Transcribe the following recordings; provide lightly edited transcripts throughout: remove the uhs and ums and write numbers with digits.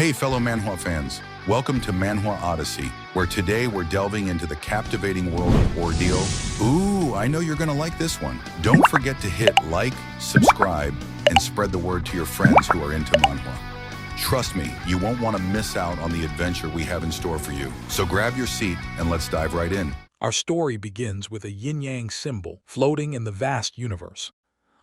Hey fellow Manhwa fans, welcome to Manhwa Odyssey, where today we're delving into the captivating world of Ordeal. Ooh, I know you're gonna like this one. Don't forget to hit like, subscribe, and spread the word to your friends who are into Manhwa. Trust me, you won't want to miss out on the adventure we have in store for you. So grab your seat and let's dive right in. Our story begins with a yin-yang symbol floating in the vast universe,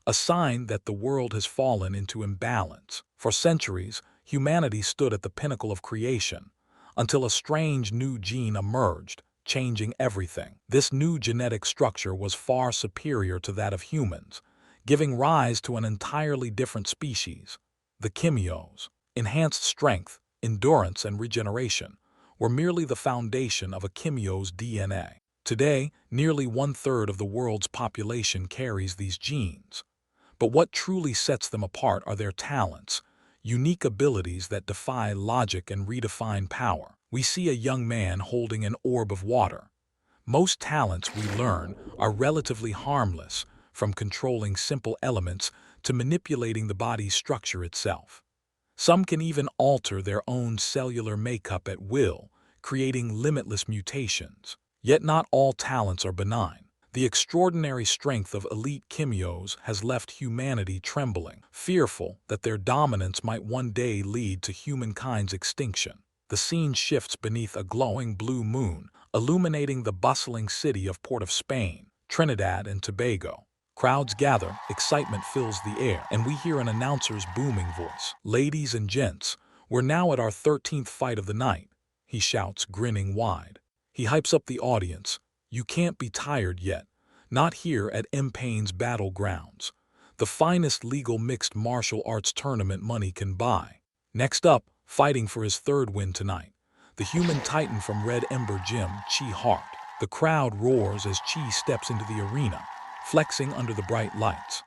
a sign that the world has fallen into imbalance. For centuries, humanity stood at the pinnacle of creation, until a strange new gene emerged, changing everything. This new genetic structure was far superior to that of humans, giving rise to an entirely different species, the Kimyos. Enhanced strength, endurance, and regeneration were merely the foundation of a Kimyo's DNA. Today, nearly one-third of the world's population carries these genes. But what truly sets them apart are their talents, unique abilities that defy logic and redefine power. We see a young man holding an orb of water. Most talents, we learn, are relatively harmless, from controlling simple elements to manipulating the body's structure itself. Some can even alter their own cellular makeup at will, creating limitless mutations. Yet not all talents are benign. The extraordinary strength of elite Kimyos has left humanity trembling, fearful that their dominance might one day lead to humankind's extinction. The scene shifts beneath a glowing blue moon, illuminating the bustling city of Port of Spain, Trinidad and Tobago. Crowds gather, excitement fills the air, and we hear an announcer's booming voice. "Ladies and gents, we're now at our 13th fight of the night," he shouts, grinning wide. He hypes up the audience. You can't be tired yet. Not here at M-Pain's battlegrounds, the finest legal mixed martial arts tournament money can buy. Next up, fighting for his third win tonight, the human titan from Red Ember Gym, Chi Hart. The crowd roars as Chi steps into the arena, flexing under the bright lights.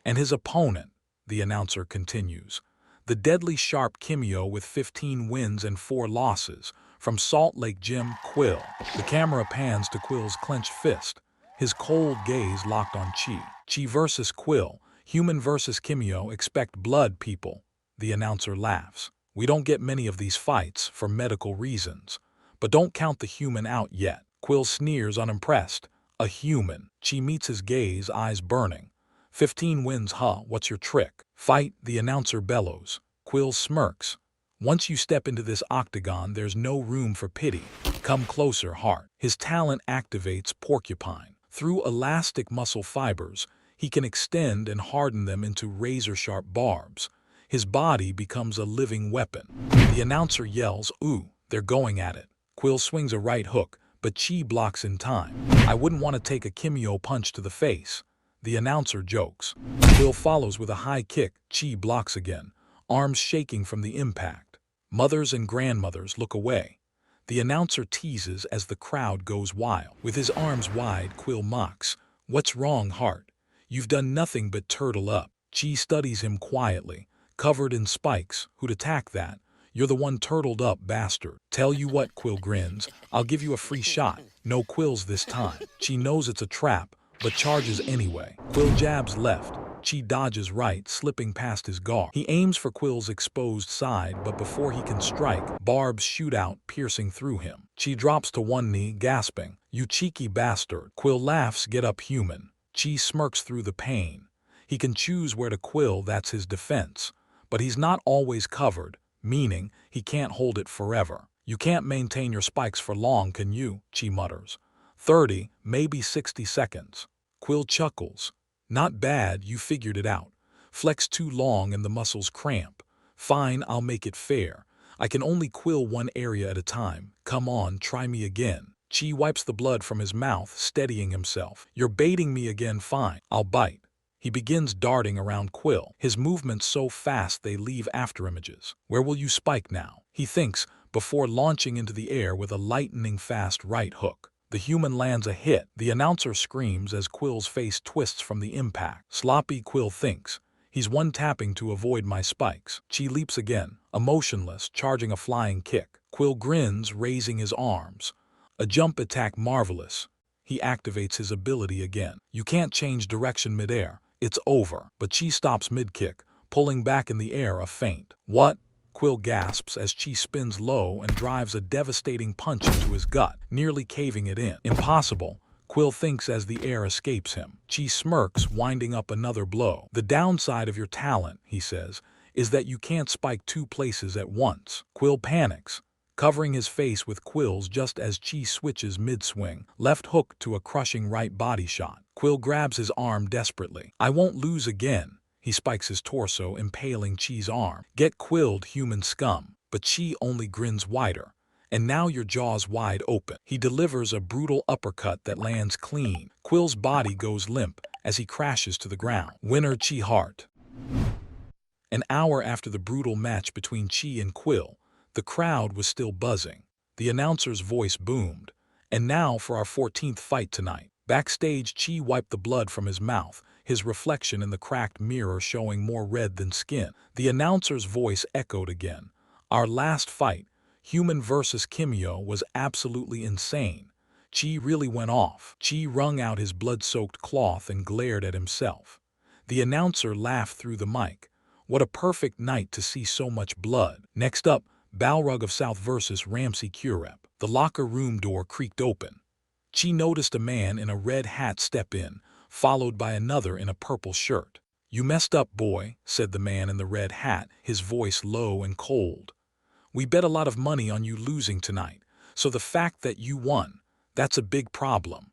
And his opponent, the announcer continues, the deadly sharp Kimyo with 15 wins and 4 losses, from Salt Lake Gym, Quill. The camera pans to Quill's clenched fist, his cold gaze locked on Chi. Chi versus Quill, human versus Kimyo, expect blood, people. The announcer laughs. We don't get many of these fights for medical reasons, but don't count the human out yet. Quill sneers unimpressed. A human. Chi meets his gaze, eyes burning. 15 wins, huh? What's your trick? Fight, the announcer bellows. Quill smirks. Once you step into this octagon, there's no room for pity. Come closer, Hart. His talent activates Porcupine. Through elastic muscle fibers, he can extend and harden them into razor-sharp barbs. His body becomes a living weapon. The announcer yells, "Ooh, they're going at it." Quill swings a right hook, but Chi blocks in time. I wouldn't want to take a Kimyo punch to the face. The announcer jokes. Quill follows with a high kick. Chi blocks again, arms shaking from the impact. Mothers and grandmothers look away. The announcer teases as the crowd goes wild. With his arms wide, Quill mocks. What's wrong, Hart? You've done nothing but turtle up. Chi studies him quietly, covered in spikes. Who'd attack that? You're the one turtled up, bastard. Tell you what, Quill grins. I'll give you a free shot. No quills this time. Chi knows it's a trap, but charges anyway. Quill jabs left. Chi dodges right, slipping past his guard. He aims for Quill's exposed side, but before he can strike, barbs shoot out, piercing through him. Chi drops to one knee, gasping. You cheeky bastard. Quill laughs, get up, human. Chi smirks through the pain. He can choose where to quill, that's his defense. But he's not always covered, meaning he can't hold it forever. You can't maintain your spikes for long, can you? Chi mutters. 30, maybe 60 seconds. Quill chuckles. Not bad, you figured it out. Flex too long and the muscles cramp. Fine, I'll make it fair. I can only quill one area at a time. Come on, try me again. Chi wipes the blood from his mouth, steadying himself. You're baiting me again, fine. I'll bite. He begins darting around Quill, his movements so fast they leave afterimages. Where will you spike now? He thinks, before launching into the air with a lightning-fast right hook. The human lands a hit. The announcer screams as Quill's face twists from the impact. Sloppy, Quill thinks. He's one-tapping to avoid my spikes. Chi leaps again, emotionless, charging a flying kick. Quill grins, raising his arms. A jump attack marvelous. He activates his ability again. You can't change direction midair. It's over. But Chi stops mid-kick, pulling back in the air a feint. What? Quill gasps as Chi spins low and drives a devastating punch into his gut, nearly caving it in. Impossible, Quill thinks as the air escapes him. Chi smirks, winding up another blow. The downside of your talent, he says, is that you can't spike two places at once. Quill panics, covering his face with quills just as Chi switches mid-swing, left hook to a crushing right body shot. Quill grabs his arm desperately. I won't lose again. He spikes his torso, impaling Chi's arm. Get quilled, human scum. But Chi only grins wider. And now your jaw's wide open. He delivers a brutal uppercut that lands clean. Quill's body goes limp as he crashes to the ground. Winner Chi Hart. An hour after the brutal match between Chi and Quill, the crowd was still buzzing. The announcer's voice boomed. And now for our 14th fight tonight. Backstage, Chi wiped the blood from his mouth, his reflection in the cracked mirror showing more red than skin. The announcer's voice echoed again. Our last fight, Human versus Kimio, was absolutely insane. Chi really went off. Chi wrung out his blood-soaked cloth and glared at himself. The announcer laughed through the mic. What a perfect night to see so much blood. Next up, Balrog of South versus Ramsey Curep. The locker room door creaked open. Chi noticed a man in a red hat step in, followed by another in a purple shirt. You messed up, boy, said the man in the red hat, his voice low and cold. We bet a lot of money on you losing tonight, so the fact that you won, that's a big problem.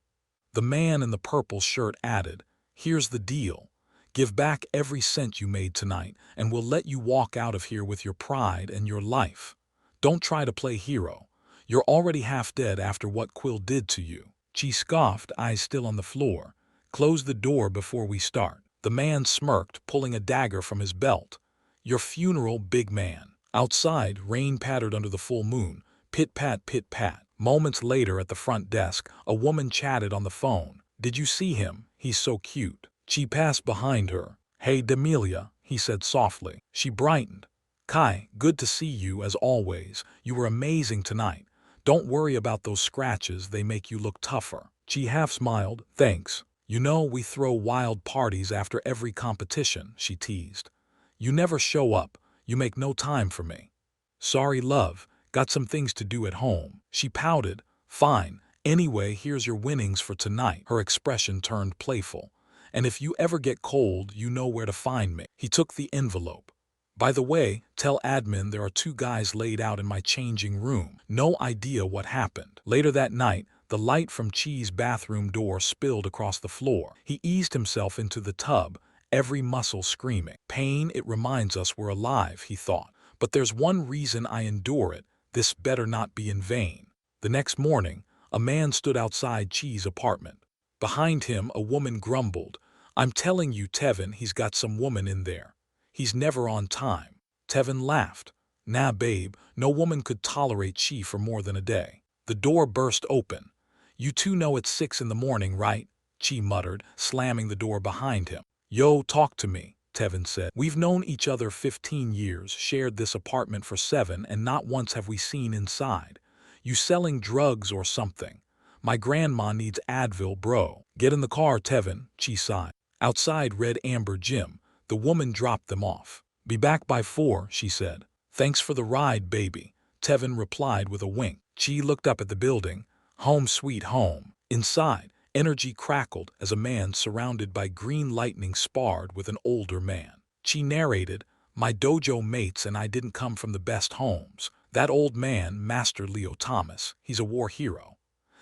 The man in the purple shirt added, here's the deal. Give back every cent you made tonight, and we'll let you walk out of here with your pride and your life. Don't try to play hero. You're already half dead after what Quill did to you. Chi scoffed, eyes still on the floor. Close the door before we start. The man smirked, pulling a dagger from his belt. Your funeral, big man. Outside, rain pattered under the full moon. Pit-pat, pit-pat. Moments later at the front desk, a woman chatted on the phone. Did you see him? He's so cute. Chi passed behind her. Hey, Demelia, he said softly. She brightened. Kai, good to see you as always. You were amazing tonight. Don't worry about those scratches, they make you look tougher. Chi half smiled. Thanks. You know we throw wild parties after every competition, she teased. You never show up. You make no time for me. Sorry, love. Got some things to do at home. She pouted. Fine. Anyway, here's your winnings for tonight. Her expression turned playful. And if you ever get cold, you know where to find me. He took the envelope. By the way, tell admin there are 2 guys laid out in my changing room. No idea what happened. Later that night, the light from Chi's bathroom door spilled across the floor. He eased himself into the tub, every muscle screaming. Pain, it reminds us we're alive, he thought. But there's one reason I endure it. This better not be in vain. The next morning, a man stood outside Chi's apartment. Behind him, a woman grumbled. I'm telling you, Tevin, he's got some woman in there. He's never on time. Tevin laughed. Nah, babe, no woman could tolerate Chi for more than a day. The door burst open. You two know it's 6 in the morning, right? Chi muttered, slamming the door behind him. Yo, talk to me, Tevin said. We've known each other 15 years, shared this apartment for 7, and not once have we seen inside. You selling drugs or something? My grandma needs Advil, bro. Get in the car, Tevin, Chi sighed. Outside Red Amber Gym, the woman dropped them off. Be back by 4, she said. Thanks for the ride, baby, Tevin replied with a wink. Chi looked up at the building. Home sweet home. Inside, energy crackled as a man surrounded by green lightning sparred with an older man. Chi narrated, my dojo mates and I didn't come from the best homes. That old man, Master Leo Thomas, he's a war hero.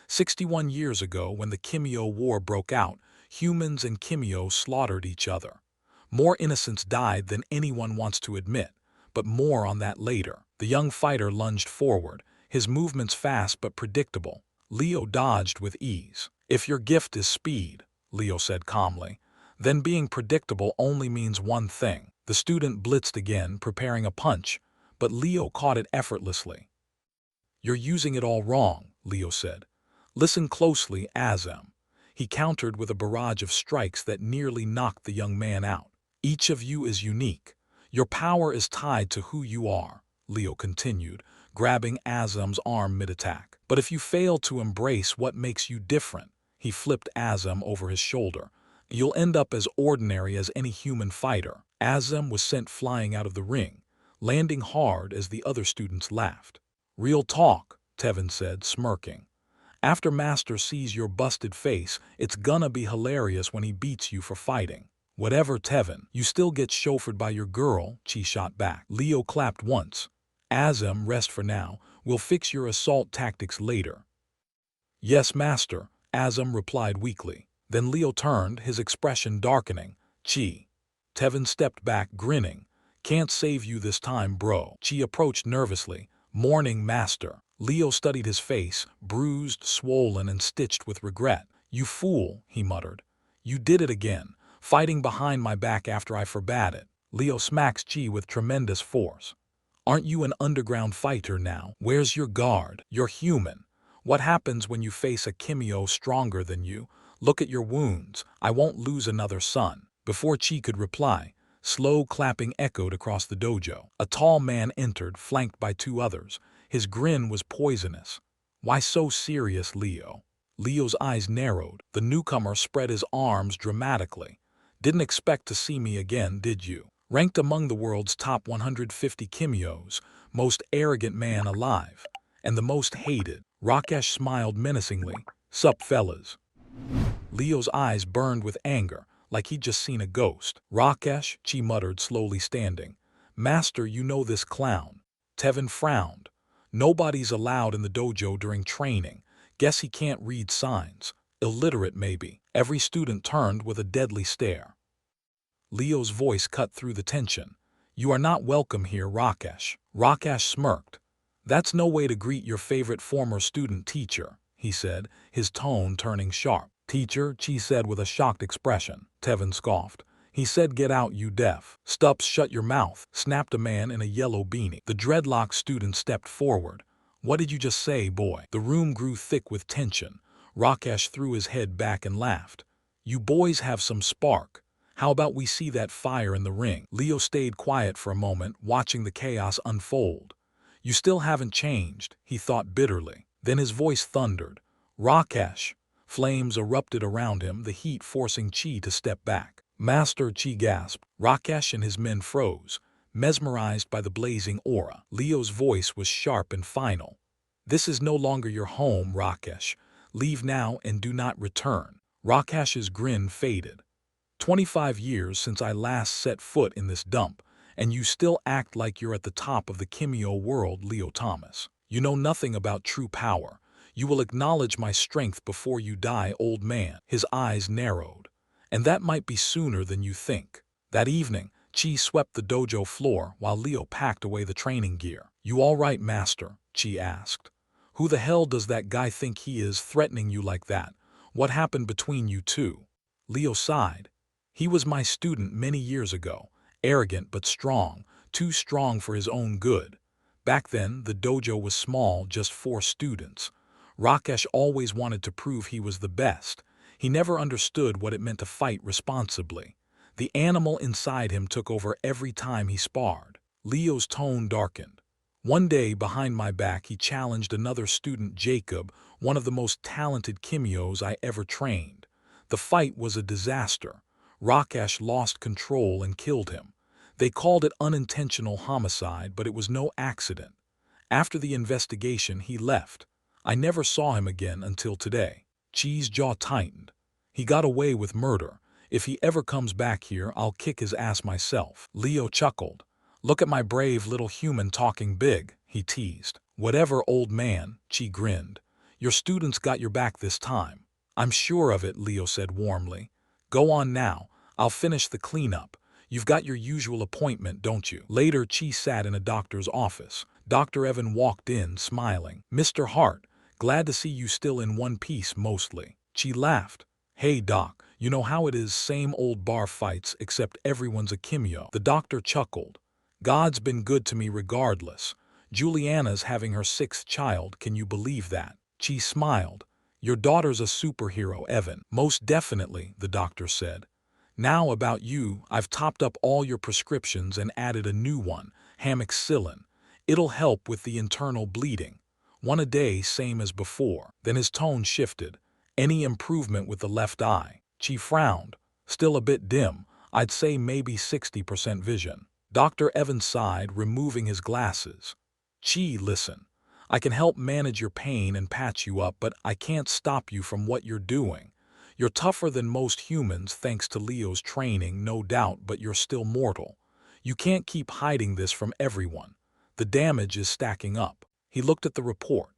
61 years ago, when the Kimio War broke out, humans and Kimio slaughtered each other. More innocents died than anyone wants to admit, but more on that later. The young fighter lunged forward, his movements fast but predictable. Leo dodged with ease. If your gift is speed, Leo said calmly, then being predictable only means one thing. The student blitzed again, preparing a punch, but Leo caught it effortlessly. You're using it all wrong, Leo said. Listen closely, Azam. He countered with a barrage of strikes that nearly knocked the young man out. Each of you is unique. Your power is tied to who you are, Leo continued, grabbing Azam's arm mid-attack. But if you fail to embrace what makes you different, he flipped Azam over his shoulder, you'll end up as ordinary as any human fighter. Azam was sent flying out of the ring. landing hard as the other students laughed. "Real talk," Tevin said, smirking. "After Master sees your busted face, it's gonna be hilarious when he beats you for fighting." "Whatever, Tevin, you still get chauffeured by your girl," Chi shot back. Leo clapped once. "Azam, rest for now. We'll fix your assault tactics later." "Yes, Master," Azam replied weakly. Then Leo turned, his expression darkening. "Chi." Tevin stepped back, grinning. "Can't save you this time, bro." Chi approached nervously. "Morning, Master." Leo studied his face, bruised, swollen, and stitched with regret. "You fool," he muttered. "You did it again, fighting behind my back after I forbade it." Leo smacks Chi with tremendous force. "Aren't you an underground fighter now? Where's your guard? You're human. What happens when you face a Kimio stronger than you? Look at your wounds. I won't lose another son." Before Chi could reply, slow clapping echoed across the dojo. A tall man entered, flanked by two others. His grin was poisonous. "Why so serious, Leo?" Leo's eyes narrowed. The newcomer spread his arms dramatically. "Didn't expect to see me again, did you? Ranked among the world's top 150 Kimios, most arrogant man alive, and the most hated." Rakesh smiled menacingly. "Sup, fellas?" Leo's eyes burned with anger, like he'd just seen a ghost. "Rakesh," Chi muttered, slowly standing. "Master, you know this clown." Tevin frowned. "Nobody's allowed in the dojo during training. Guess he can't read signs. Illiterate, maybe." Every student turned with a deadly stare. Leo's voice cut through the tension. "You are not welcome here, Rakesh." Rakesh smirked. "That's no way to greet your favorite former student, teacher," he said, his tone turning sharp. "Teacher," Chi said with a shocked expression. Tevin scoffed. "He said get out, you deaf." "Stups, shut your mouth," snapped a man in a yellow beanie. The dreadlock student stepped forward. "What did you just say, boy?" The room grew thick with tension. Rakesh threw his head back and laughed. "You boys have some spark. How about we see that fire in the ring?" Leo stayed quiet for a moment, watching the chaos unfold. "You still haven't changed," he thought bitterly. Then his voice thundered. "Rakesh!" Flames erupted around him, the heat forcing Chi to step back. "Master," Chi gasped. Rakesh and his men froze, mesmerized by the blazing aura. Leo's voice was sharp and final. "This is no longer your home, Rakesh. Leave now and do not return." Rakesh's grin faded. 25 years since I last set foot in this dump, and you still act like you're at the top of the Kimio world, Leo Thomas. You know nothing about true power. You will acknowledge my strength before you die, old man." His eyes narrowed. "And that might be sooner than you think." That evening, Chi swept the dojo floor while Leo packed away the training gear. "You all right, Master?" Chi asked. "Who the hell does that guy think he is, threatening you like that? What happened between you two?" Leo sighed. "He was my student many years ago, arrogant but strong, too strong for his own good. Back then, the dojo was small, just 4 students. Rakesh always wanted to prove he was the best. He never understood what it meant to fight responsibly. The animal inside him took over every time he sparred." Leo's tone darkened. "One day, behind my back, he challenged another student, Jacob, one of the most talented Kimios I ever trained. The fight was a disaster. Rakesh lost control and killed him. They called it unintentional homicide, but it was no accident. After the investigation, he left. I never saw him again until today." Chi's jaw tightened. "He got away with murder. If he ever comes back here, I'll kick his ass myself." Leo chuckled. "Look at my brave little human talking big," he teased. "Whatever, old man," Chi grinned. "Your students got your back this time." "I'm sure of it," Leo said warmly. "Go on now. I'll finish the cleanup. You've got your usual appointment, don't you?" Later, Chi sat in a doctor's office. Dr. Evan walked in, smiling. "Mr. Hart, glad to see you still in one piece, mostly." Chi laughed. "Hey, Doc, you know how it is, same old bar fights, except everyone's a Kimio." The doctor chuckled. "God's been good to me regardless. Juliana's having her 6th child, can you believe that?" Chi smiled. "Your daughter's a superhero, Evan." "Most definitely," the doctor said. "Now about you, I've topped up all your prescriptions and added a new one, amoxicillin. It'll help with the internal bleeding. 1 a day, same as before." Then his tone shifted. "Any improvement with the left eye?" Chi frowned. "Still a bit dim. I'd say maybe 60% vision." Dr. Evans sighed, removing his glasses. Chi, listen. I can help manage your pain and patch you up, but I can't stop you from what you're doing. You're tougher than most humans thanks to Leo's training, no doubt, but you're still mortal. You can't keep hiding this from everyone. The damage is stacking up. He looked at the report.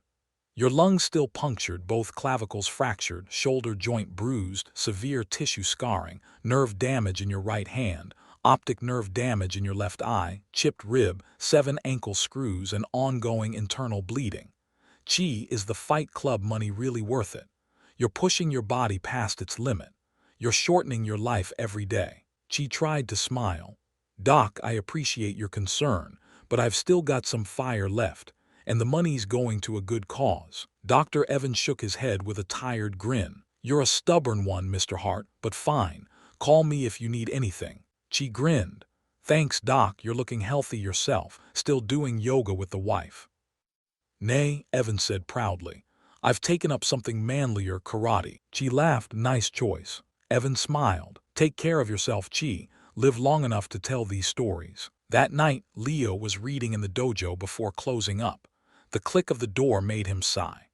Your lungs still punctured, both clavicles fractured, shoulder joint bruised, severe tissue scarring, nerve damage in your right hand, optic nerve damage in your left eye, chipped rib, 7 ankle screws, and ongoing internal bleeding. Chi, is the Fight Club money really worth it? You're pushing your body past its limit. You're shortening your life every day. Chi tried to smile. Doc, I appreciate your concern, but I've still got some fire left, and the money's going to a good cause. Dr. Evans shook his head with a tired grin. You're a stubborn one, Mr. Hart, but fine. Call me if you need anything. Chi grinned. Thanks, Doc, you're looking healthy yourself, still doing yoga with the wife. Nay, Evans said proudly. I've taken up something manlier, karate. Chi laughed, nice choice. Evans smiled. Take care of yourself, Chi. Live long enough to tell these stories. That night, Leo was reading in the dojo before closing up. The click of the door made him sigh.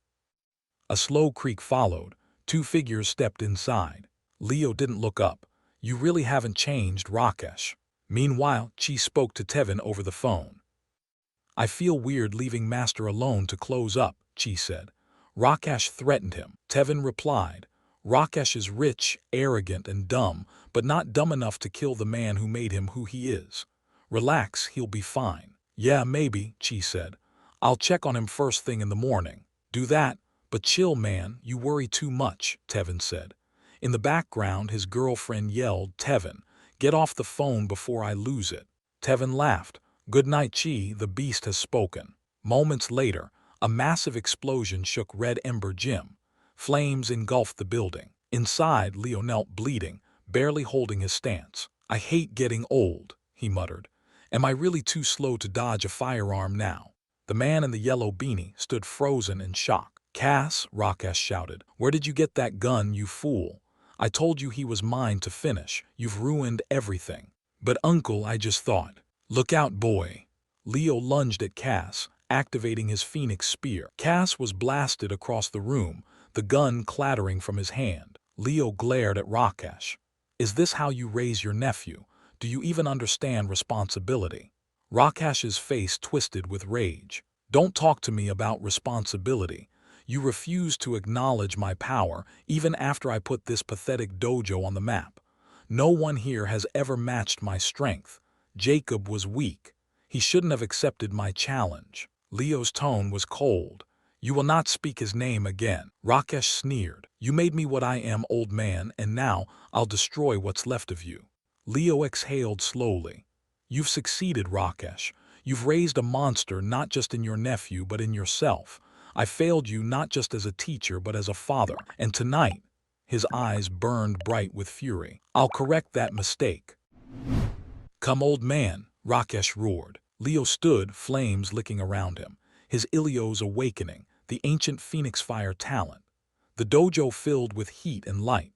A slow creak followed. 2 figures stepped inside. Leo didn't look up. You really haven't changed, Rakesh. Meanwhile, Chi spoke to Tevin over the phone. I feel weird leaving Master alone to close up, Chi said. Rakesh threatened him. Tevin replied. Rakesh is rich, arrogant, and dumb, but not dumb enough to kill the man who made him who he is. Relax, he'll be fine. Yeah, maybe, Chi said. I'll check on him first thing in the morning. Do that, but chill, man, you worry too much, Tevin said. In the background, his girlfriend yelled, Tevin, get off the phone before I lose it. Tevin laughed. Good night, Chi, the beast has spoken. Moments later, a massive explosion shook Red Ember Gym. Flames engulfed the building. Inside, Leo knelt bleeding, barely holding his stance. I hate getting old, he muttered. Am I really too slow to dodge a firearm now? The man in the yellow beanie stood frozen in shock. Cass, Rakesh shouted, where did you get that gun, you fool? I told you he was mine to finish. You've ruined everything. But uncle, I just thought. Look out, boy. Leo lunged at Cass, activating his phoenix spear. Cass was blasted across the room, the gun clattering from his hand. Leo glared at Rakesh. Is this how you raise your nephew? Do you even understand responsibility? Rakesh's face twisted with rage. Don't talk to me about responsibility. You refuse to acknowledge my power even after I put this pathetic dojo on the map. No one here has ever matched my strength. Jacob was weak. He shouldn't have accepted my challenge. Leo's tone was cold. You will not speak his name again. Rakesh sneered. You made me what I am, old man, and now I'll destroy what's left of you. Leo exhaled slowly. You've succeeded, Rakesh. You've raised a monster not just in your nephew but in yourself. I failed you not just as a teacher but as a father. And tonight, his eyes burned bright with fury. I'll correct that mistake. Come, old man, Rakesh roared. Leo stood, flames licking around him, his Ilios awakening, the ancient phoenix fire talent. The dojo filled with heat and light.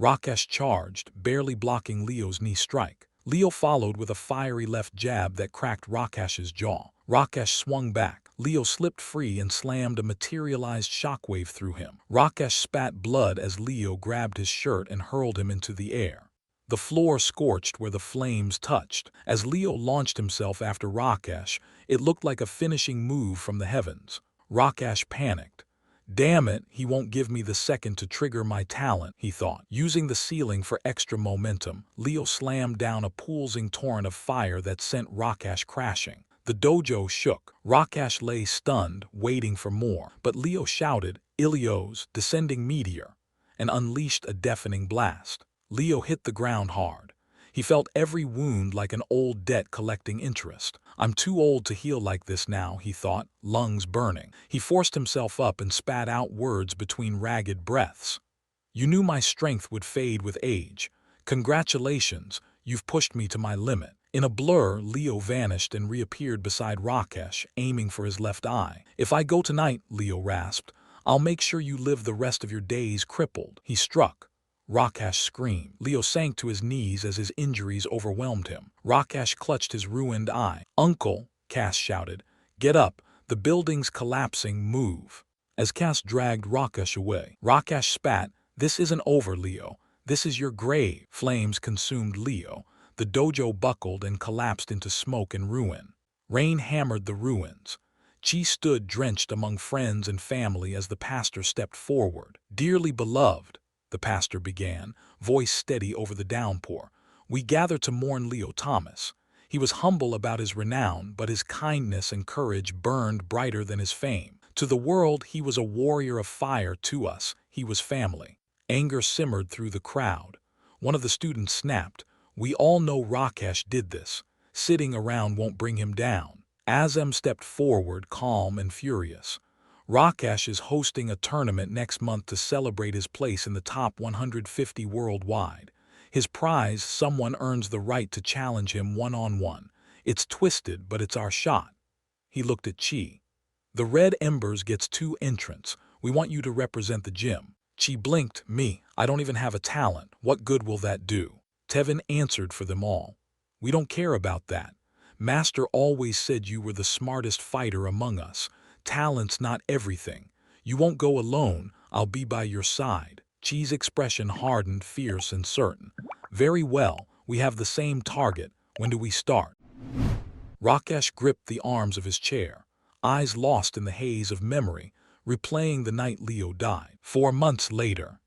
Rakesh charged, barely blocking Leo's knee strike. Leo followed with a fiery left jab that cracked Rakesh's jaw. Rakesh swung back. Leo slipped free and slammed a materialized shockwave through him. Rakesh spat blood as Leo grabbed his shirt and hurled him into the air. The floor scorched where the flames touched. As Leo launched himself after Rakesh, it looked like a finishing move from the heavens. Rakesh panicked. Damn it, he won't give me the second to trigger my talent, he thought. Using the ceiling for extra momentum, Leo slammed down a pulsing torrent of fire that sent Rakesh crashing. The dojo shook. Rakesh lay stunned, waiting for more. But Leo shouted, Ilios, descending meteor, and unleashed a deafening blast. Leo hit the ground hard. He felt every wound like an old debt collecting interest. I'm too old to heal like this now, he thought, lungs burning. He forced himself up and spat out words between ragged breaths. You knew my strength would fade with age. Congratulations, you've pushed me to my limit. In a blur, Leo vanished and reappeared beside Rakesh, aiming for his left eye. If I go tonight, Leo rasped, I'll make sure you live the rest of your days crippled. He struck. Rakash screamed. Leo sank to his knees as his injuries overwhelmed him. Rakash clutched his ruined eye. "Uncle," Cass shouted, "get up, the building's collapsing, move." As Cass dragged Rakash away, Rakash spat, "This isn't over, Leo. This is your grave." Flames consumed Leo. The dojo buckled and collapsed into smoke and ruin. Rain hammered the ruins. Chi stood drenched among friends and family as the pastor stepped forward. "Dearly beloved," the pastor began, voice steady over the downpour, "we gather to mourn Leo Thomas. He was humble about his renown, but his kindness and courage burned brighter than his fame. To the world, he was a warrior of fire. To us, he was family." Anger simmered through the crowd. One of the students snapped, "We all know Rakash did this. Sitting around won't bring him down." Azam stepped forward, calm and furious. "Rakash is hosting a tournament next month to celebrate his place in the top 150 worldwide. His prize, someone earns the right to challenge him one-on-one. It's twisted, but it's our shot." He looked at Chi. "The Red Embers gets 2 entrants. We want you to represent the gym." Chi blinked. "Me? I don't even have a talent. What good will that do?" Tevin answered for them all. "We don't care about that. Master always said you were the smartest fighter among us. Talent's not everything. You won't go alone. I'll be by your side." Chi's expression hardened, fierce and certain. "Very well. We have the same target. When do we start?" Rakash gripped the arms of his chair, eyes lost in the haze of memory, replaying the night Leo died. 4 months later.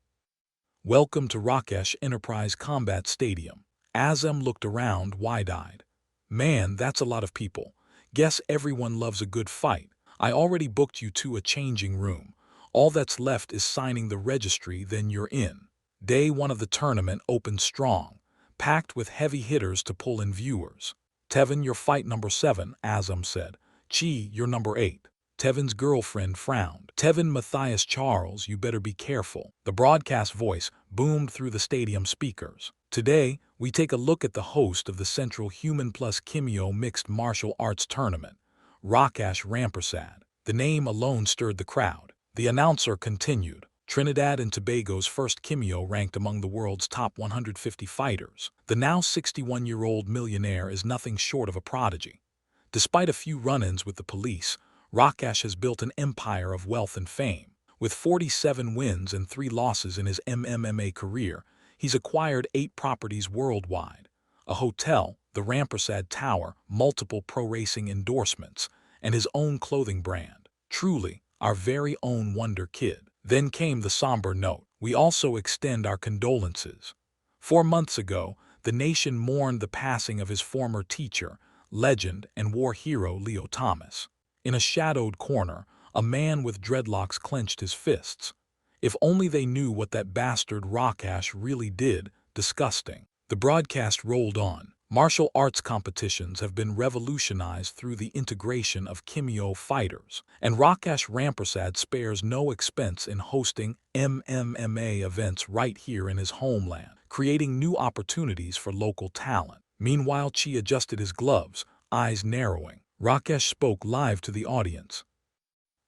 "Welcome to Rakash Enterprise Combat Stadium." Azam looked around, wide-eyed. "Man, that's a lot of people. Guess everyone loves a good fight. I already booked you to a changing room. All that's left is signing the registry, then you're in." Day 1 of the tournament opened strong, packed with heavy hitters to pull in viewers. "Tevin, you're fight number 7, Azam said. "Chi, you're number 8. Tevin's girlfriend frowned. "Tevin Matthias Charles, you better be careful." The broadcast voice boomed through the stadium speakers. "Today, we take a look at the host of the Central Human plus Kimyo Mixed Martial Arts Tournament, Rakash Rampersad." The name alone stirred the crowd. The announcer continued, "Trinidad and Tobago's first Kimyo ranked among the world's top 150 fighters. The now 61-year-old millionaire is nothing short of a prodigy. Despite a few run-ins with the police, Rakash has built an empire of wealth and fame. With 47 wins and 3 losses in his MMA career, he's acquired 8 properties worldwide, a hotel, the Rampersad Tower, multiple pro racing endorsements, and his own clothing brand. Truly, our very own wonder kid." Then came the somber note. "We also extend our condolences. 4 months ago, the nation mourned the passing of his former teacher, legend, and war hero Leo Thomas." In a shadowed corner, a man with dreadlocks clenched his fists. If only they knew what that bastard Rakash really did. Disgusting. The broadcast rolled on. Martial arts competitions have been revolutionized through the integration of Kimyo fighters, and Rakash Rampersad spares no expense in hosting MMA events right here in his homeland, creating new opportunities for local talent. Meanwhile, Chi adjusted his gloves, eyes narrowing. Rakash spoke live to the audience.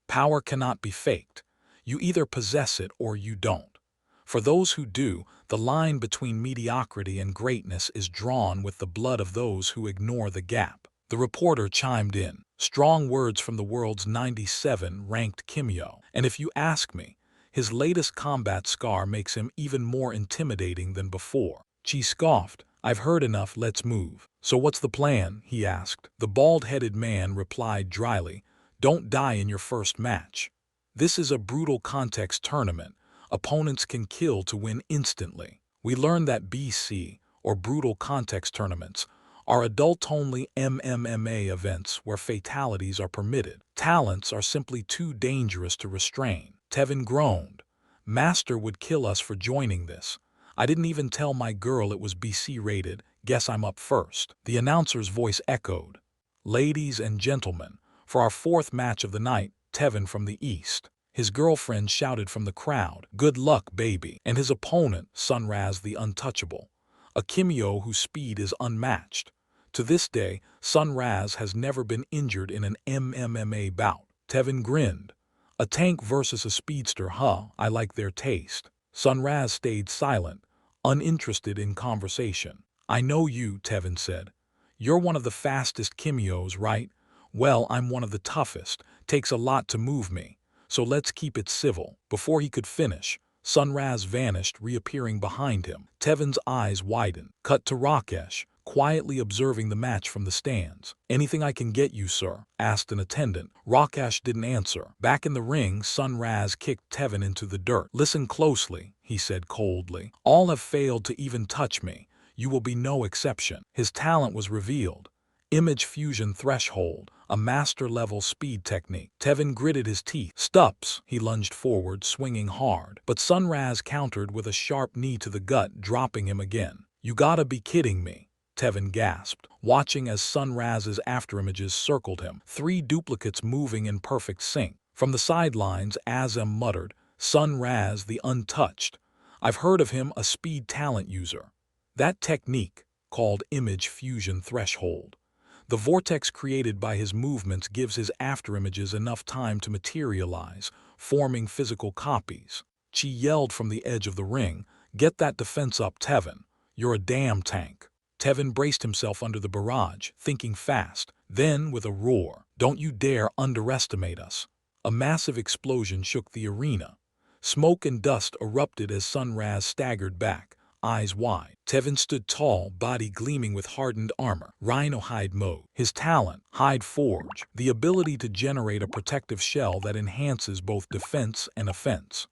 "Power cannot be faked. You either possess it or you don't. For those who do, the line between mediocrity and greatness is drawn with the blood of those who ignore the gap." The reporter chimed in. "Strong words from the world's 97-ranked Kimyo. And if you ask me, his latest combat scar makes him even more intimidating than before." Chi scoffed. "I've heard enough, let's move." "So what's the plan?" he asked. The bald-headed man replied dryly, "Don't die in your first match. This is a brutal context tournament. Opponents can kill to win instantly. We learned that BC, or brutal context tournaments, are adult-only MMA events where fatalities are permitted. Talents are simply too dangerous to restrain." Tevin groaned. "Master would kill us for joining this. I didn't even tell my girl it was BC rated. Guess I'm up first." The announcer's voice echoed. "Ladies and gentlemen, for our 4th match of the night, Tevin from the East." His girlfriend shouted from the crowd, "Good luck, baby." And his opponent, Sunraz the Untouchable, a Kimyo whose speed is unmatched. To this day, Sunraz has never been injured in an MMA bout. Tevin grinned. "A tank versus a speedster, huh? I like their taste." Sunraz stayed silent, uninterested in conversation. I know you, Tevin said. You're one of the fastest Kimios, right? Well, I'm one of the toughest. Takes a lot to move me. So let's keep it civil. Before he could finish, Sunraz vanished, reappearing behind him. Tevin's eyes widened. Cut to Rakesh, quietly observing the match from the stands. "Anything I can get you, sir?" asked an attendant. Rakesh didn't answer. Back in the ring, Sunraz kicked Tevin into the dirt. "Listen closely," he said coldly. "All have failed to even touch me. You will be no exception." His talent was revealed. Image fusion threshold, a master-level speed technique. Tevin gritted his teeth. "Stups!" He lunged forward, swinging hard. But Sunraz countered with a sharp knee to the gut, dropping him again. "You gotta be kidding me," Tevin gasped, watching as Sunraz's afterimages circled him, 3 duplicates moving in perfect sync. From the sidelines, Azem muttered, "Sunraz the Untouched. I've heard of him, a speed talent user. That technique, called image fusion threshold. The vortex created by his movements gives his afterimages enough time to materialize, forming physical copies." Chi yelled from the edge of the ring, "Get that defense up, Tevin. You're a damn tank." Tevin braced himself under the barrage, thinking fast. Then, with a roar, "Don't you dare underestimate us." A massive explosion shook the arena. Smoke and dust erupted as Sunraz staggered back, eyes wide. Tevin stood tall, body gleaming with hardened armor. Rhino hide mode. His talent, Hide Forge, the ability to generate a protective shell that enhances both defense and offense.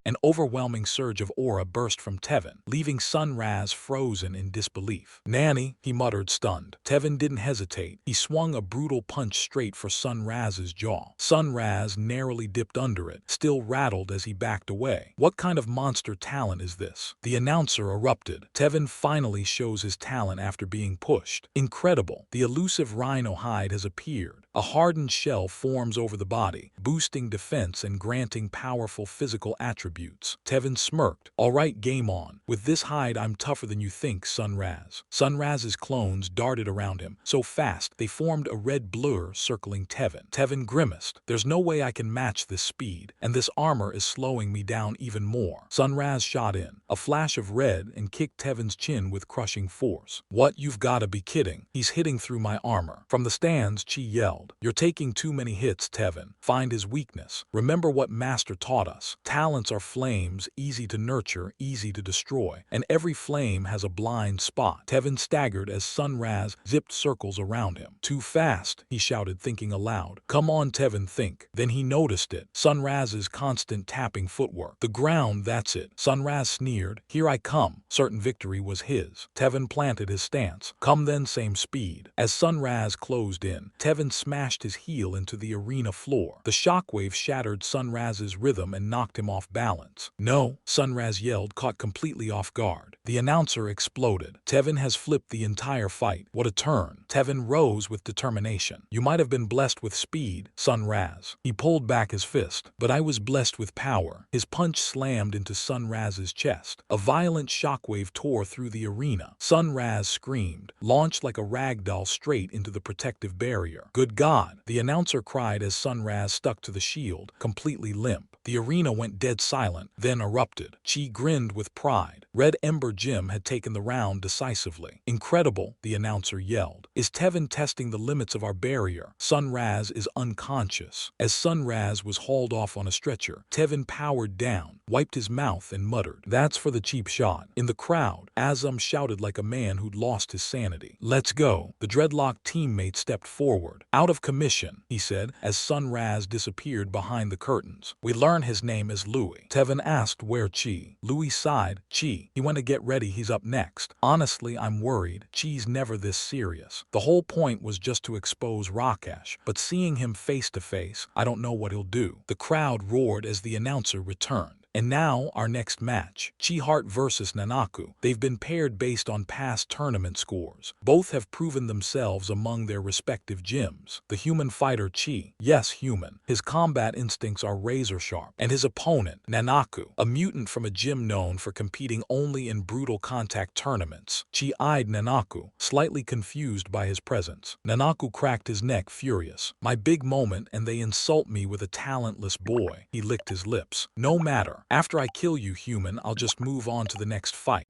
An overwhelming surge of aura burst from Tevin, leaving Sunraz frozen in disbelief. "Nanny," he muttered, stunned. Tevin didn't hesitate. He swung a brutal punch straight for Sunraz's jaw. Sunraz narrowly dipped under it, still rattled as he backed away. "What kind of monster talent is this?" The announcer erupted. "Tevin finally shows his talent after being pushed. Incredible. The elusive rhino hide has appeared. A hardened shell forms over the body, boosting defense and granting powerful physical attributes." Tevin smirked. "All right, game on. With this hide, I'm tougher than you think, Sunraz." Sunraz's clones darted around him, so fast they formed a red blur circling Tevin. Tevin grimaced. "There's no way I can match this speed, and this armor is slowing me down even more." Sunraz shot in, a flash of red, and kicked Tevin's chin with crushing force. "What? You've gotta be kidding. He's hitting through my armor." From the stands, Chi yelled, "You're taking too many hits, Tevin. Find his weakness. Remember what Master taught us. Talents are flames, easy to nurture, easy to destroy, and every flame has a blind spot." Tevin staggered as Sunraz zipped circles around him. "Too fast," he shouted, thinking aloud. "Come on, Tevin, think." Then he noticed it. Sunraz's constant tapping footwork. "The ground, that's it." Sunraz sneered. "Here I come." Certain victory was his. Tevin planted his stance. "Come then, same speed." As Sunraz closed in, Tevin smashed his heel into the arena floor. The shockwave shattered Sunraz's rhythm and knocked him off balance. "No," Sunraz yelled, caught completely off guard. The announcer exploded. "Tevin has flipped the entire fight. What a turn." Tevin rose with determination. "You might have been blessed with speed, Sunraz." He pulled back his fist. "But I was blessed with power." His punch slammed into Sunraz's chest. A violent shockwave tore through the arena. Sunraz screamed, launched like a ragdoll straight into the protective barrier. "Good God!" the announcer cried as Sunraz stuck to the shield, completely limp. The arena went dead silent, then erupted. Chi grinned with pride. Red Ember Jim had taken the round decisively. "Incredible," the announcer yelled. "Is Tevin testing the limits of our barrier?" Sunraz is unconscious. As Sunraz was hauled off on a stretcher, Tevin powered down, wiped his mouth and muttered, "That's for the cheap shot." In the crowd, Azam shouted like a man who'd lost his sanity. "Let's go." The dreadlocked teammate stepped forward. "Out of commission," he said, as Sunraz disappeared behind the curtains. "We learn his name is Louis." Tevin asked where Chi. Louis sighed. "Chi. He went to get ready, he's up next." "Honestly, I'm worried. Chi's never this serious. The whole point was just to expose Rakesh, but seeing him face to face, I don't know what he'll do." The crowd roared as the announcer returned. "And now, our next match, Chi-Heart versus Nanaku. They've been paired based on past tournament scores. Both have proven themselves among their respective gyms. The human fighter Chi, yes, human. His combat instincts are razor sharp. And his opponent, Nanaku, a mutant from a gym known for competing only in brutal contact tournaments." Chi eyed Nanaku, slightly confused by his presence. Nanaku cracked his neck, furious. "My big moment, and they insult me with a talentless boy." He licked his lips. "No matter. After I kill you, human, I'll just move on to the next fight.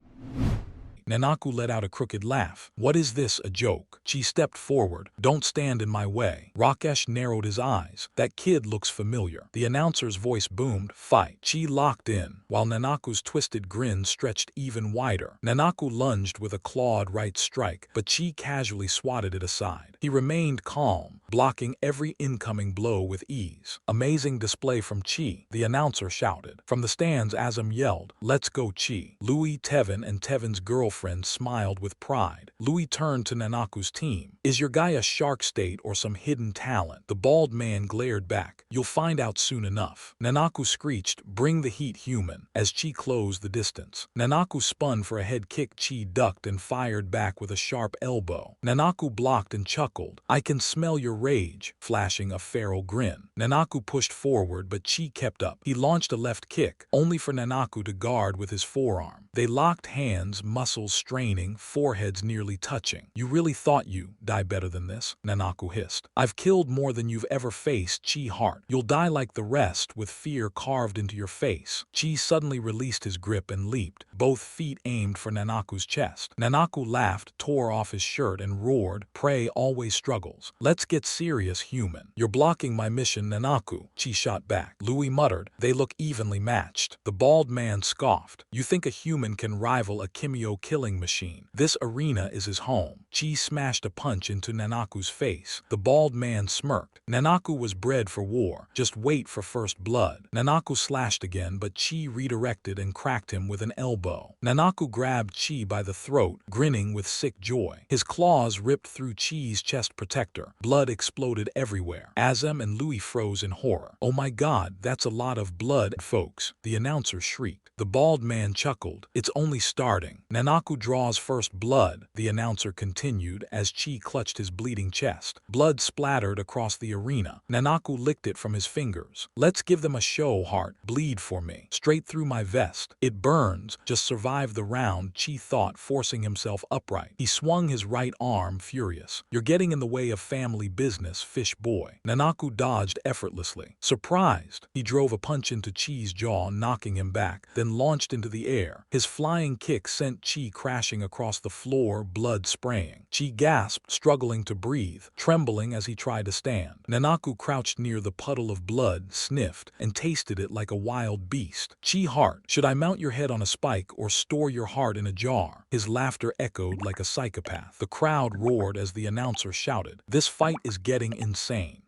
Nanaku let out a crooked laugh. What is this, a joke? Chi stepped forward. Don't stand in my way. Rakesh narrowed his eyes. That kid looks familiar. The announcer's voice boomed. Fight. Chi locked in, while Nanaku's twisted grin stretched even wider. Nanaku lunged with a clawed right strike, but Chi casually swatted it aside. He remained calm, blocking every incoming blow with ease. Amazing display from Chi, the announcer shouted. From the stands, Azam yelled, "Let's go, Chi." Louis, Tevin, and Tevin's girlfriend smiled with pride. Louis turned to Nanaku's team. Is your guy a shark state or some hidden talent? The bald man glared back. You'll find out soon enough. Nanaku screeched, bring the heat, human, as Chi closed the distance. Nanaku spun for a head kick. Chi ducked and fired back with a sharp elbow. Nanaku blocked and chuckled. I can smell your rage, flashing a feral grin. Nanaku pushed forward, but Chi kept up. He launched a left kick, only for Nanaku to guard with his forearm. They locked hands, muscles straining, foreheads nearly touching. You really thought you die better than this? Nanaku hissed. I've killed more than you've ever faced, Chi heart. You'll die like the rest, with fear carved into your face. Chi suddenly released his grip and leaped, both feet aimed for Nanaku's chest. Nanaku laughed, tore off his shirt, and roared, prey always struggles. Let's get serious, human. You're blocking my mission, Nanaku. Chi shot back. Louis muttered, they look evenly matched. The bald man scoffed. You think a human can rival a Kimio killing machine? This arena is his home. Chi smashed a punch into Nanaku's face. The bald man smirked. Nanaku was bred for war. Just wait for first blood. Nanaku slashed again, but Chi redirected and cracked him with an elbow. Nanaku grabbed Chi by the throat, grinning with sick joy. His claws ripped through Chi's chest protector. Blood exploded everywhere. Azam and Louis froze in horror. Oh my god, that's a lot of blood, folks, the announcer shrieked. The bald man chuckled. It's only starting. Nanaku draws first blood, the announcer continued as Chi clutched his bleeding chest. Blood splattered across the arena. Nanaku licked it from his fingers. Let's give them a show, heart. Bleed for me. Straight through my vest. It burns. Just survive the round, Chi thought, forcing himself upright. He swung his right arm, furious. You're getting in the way of family business, fish boy. Nanaku dodged effortlessly. Surprised, he drove a punch into Chi's jaw, knocking him back, then launched into the air. His flying kick sent Chi crashing across the floor, blood spraying. Chi gasped, struggling to breathe, trembling as he tried to stand. Nanaku crouched near the puddle of blood, sniffed, and tasted it like a wild beast. Chi heart, should I mount your head on a spike or store your heart in a jar? His laughter echoed like a psychopath. The crowd roared as the announcer shouted, this fight is getting insane.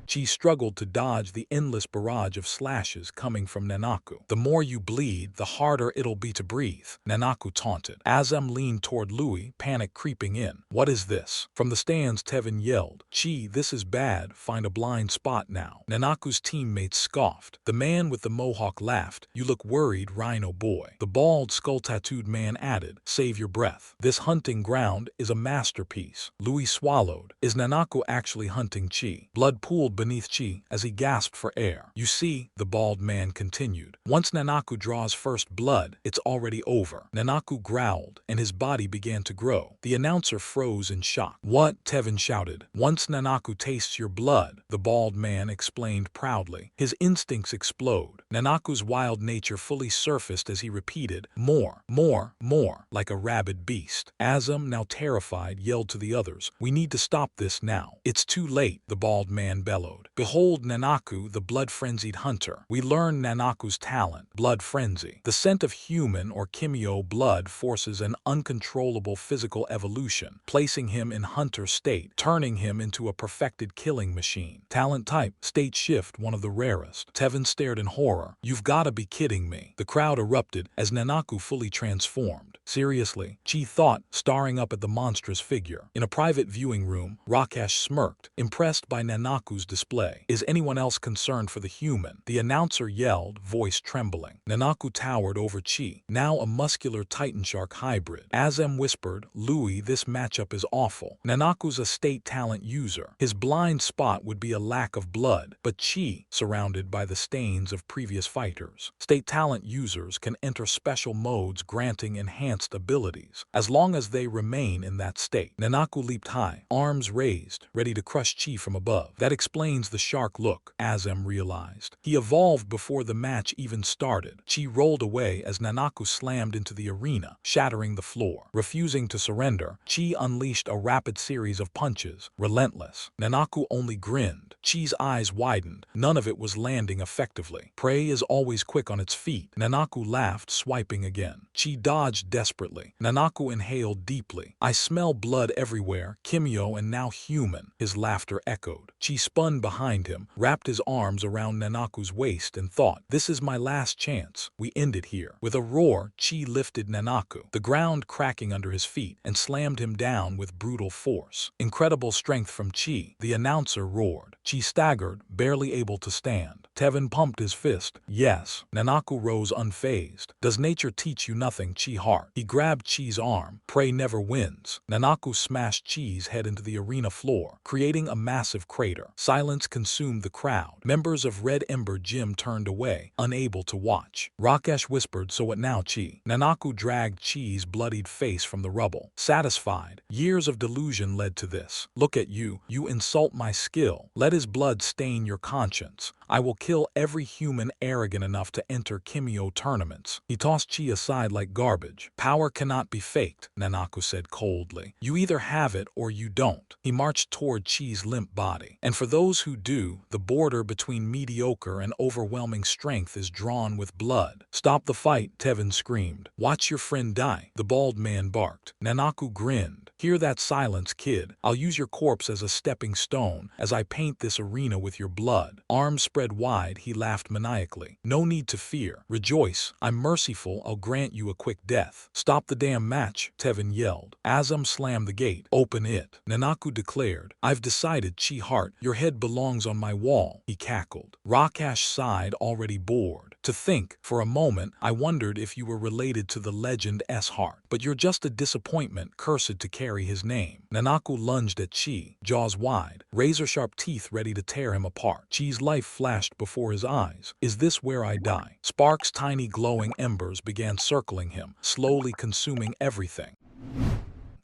Chi struggled to dodge the endless barrage of slashes coming from Nanaku. The more you bleed, the harder it'll be to breathe, Nanaku taunted. Azam leaned toward Louis, panic creeping in. What is this? From the stands, Tevin yelled. Chi, this is bad. Find a blind spot now. Nanaku's teammates scoffed. The man with the mohawk laughed. You look worried, Rhino boy. The bald, skull-tattooed man added. Save your breath. This hunting ground is a masterpiece. Louis swallowed. Is Nanaku actually hunting Chi? Blood pooled beneath Chi as he gasped for air. You see, the bald man continued. Once Nanaku draws first blood, it's already over. Nanaku growled, and his body began to grow. The announcer froze in shock. What? Tevin shouted. Once Nanaku tastes your blood, the bald man explained proudly. His instincts explode. Nanaku's wild nature fully surfaced as he repeated, more, more, more, like a rabid beast. Azam, now terrified, yelled to the others, we need to stop this now. It's too late, the bald man bellowed. Behold Nanaku, the blood-frenzied hunter. We learn Nanaku's talent, blood frenzy. The scent of human or Kimio blood forces an uncontrollable physical evolution, placing him in hunter state, turning him into a perfected killing machine. Talent type, state shift, one of the rarest. Tevin stared in horror. You've gotta be kidding me. The crowd erupted as Nanaku fully transformed. Seriously, Chi thought, staring up at the monstrous figure. In a private viewing room, Rakesh smirked, impressed by Nanaku's display. Is anyone else concerned for the human? The announcer yelled, voice trembling. Nanaku towered over Chi, now a muscular titan shark hybrid. Azam whispered, Louis, this matchup is awful. Nanaku's a state talent user. His blind spot would be a lack of blood, but Chi, surrounded by the stains of previous fighters. State talent users can enter special modes granting enhanced abilities, as long as they remain in that state. Nanaku leaped high, arms raised, ready to crush Chi from above. That explains explains the shark look, Azem realized. He evolved before the match even started. Chi rolled away as Nanaku slammed into the arena, shattering the floor. Refusing to surrender, Chi unleashed a rapid series of punches, relentless. Nanaku only grinned. Chi's eyes widened. None of it was landing effectively. Prey is always quick on its feet. Nanaku laughed, swiping again. Chi dodged desperately. Nanaku inhaled deeply. I smell blood everywhere, Kimio and now human. His laughter echoed. Chi spun behind him, wrapped his arms around Nanaku's waist and thought, this is my last chance. We end it here. With a roar, Chi lifted Nanaku, the ground cracking under his feet, and slammed him down with brutal force. Incredible strength from Chi, the announcer roared. Chi staggered, barely able to stand. Tevin pumped his fist. Yes. Nanaku rose unfazed. Does nature teach you nothing, Chi heart? He grabbed Chi's arm. Prey never wins. Nanaku smashed Chi's head into the arena floor, creating a massive crater. Silence consumed the crowd. Members of Red Ember Gym turned away, unable to watch. Rakesh whispered, so what now, Chi? Nanaku dragged Chi's bloodied face from the rubble. Satisfied. Years of delusion led to this. Look at you. You insult my skill. Let his blood stain your conscience. I will kill every human arrogant enough to enter Kimio tournaments. He tossed Chi aside like garbage. Power cannot be faked, Nanaku said coldly. You either have it or you don't. He marched toward Chi's limp body. And for those who do, the border between mediocre and overwhelming strength is drawn with blood. Stop the fight, Tevin screamed. Watch your friend die, the bald man barked. Nanaku grinned. Hear that silence, kid. I'll use your corpse as a stepping stone as I paint this arena with your blood. Arms spread wide, he laughed maniacally. No need to fear. Rejoice. I'm merciful. I'll grant you a quick death. Stop the damn match, Tevin yelled. Azam slammed the gate. Open it. Nanaku declared. I've decided, Chi heart. Your head belongs on my wall, he cackled. Rakesh sighed, already bored. To think, for a moment, I wondered if you were related to the legend S-Heart. But you're just a disappointment, cursed to carry his name. Nanaku lunged at Chi, jaws wide, razor-sharp teeth ready to tear him apart. Chi's life flashed before his eyes. Is this where I die? Sparks, tiny glowing embers began circling him, slowly consuming everything.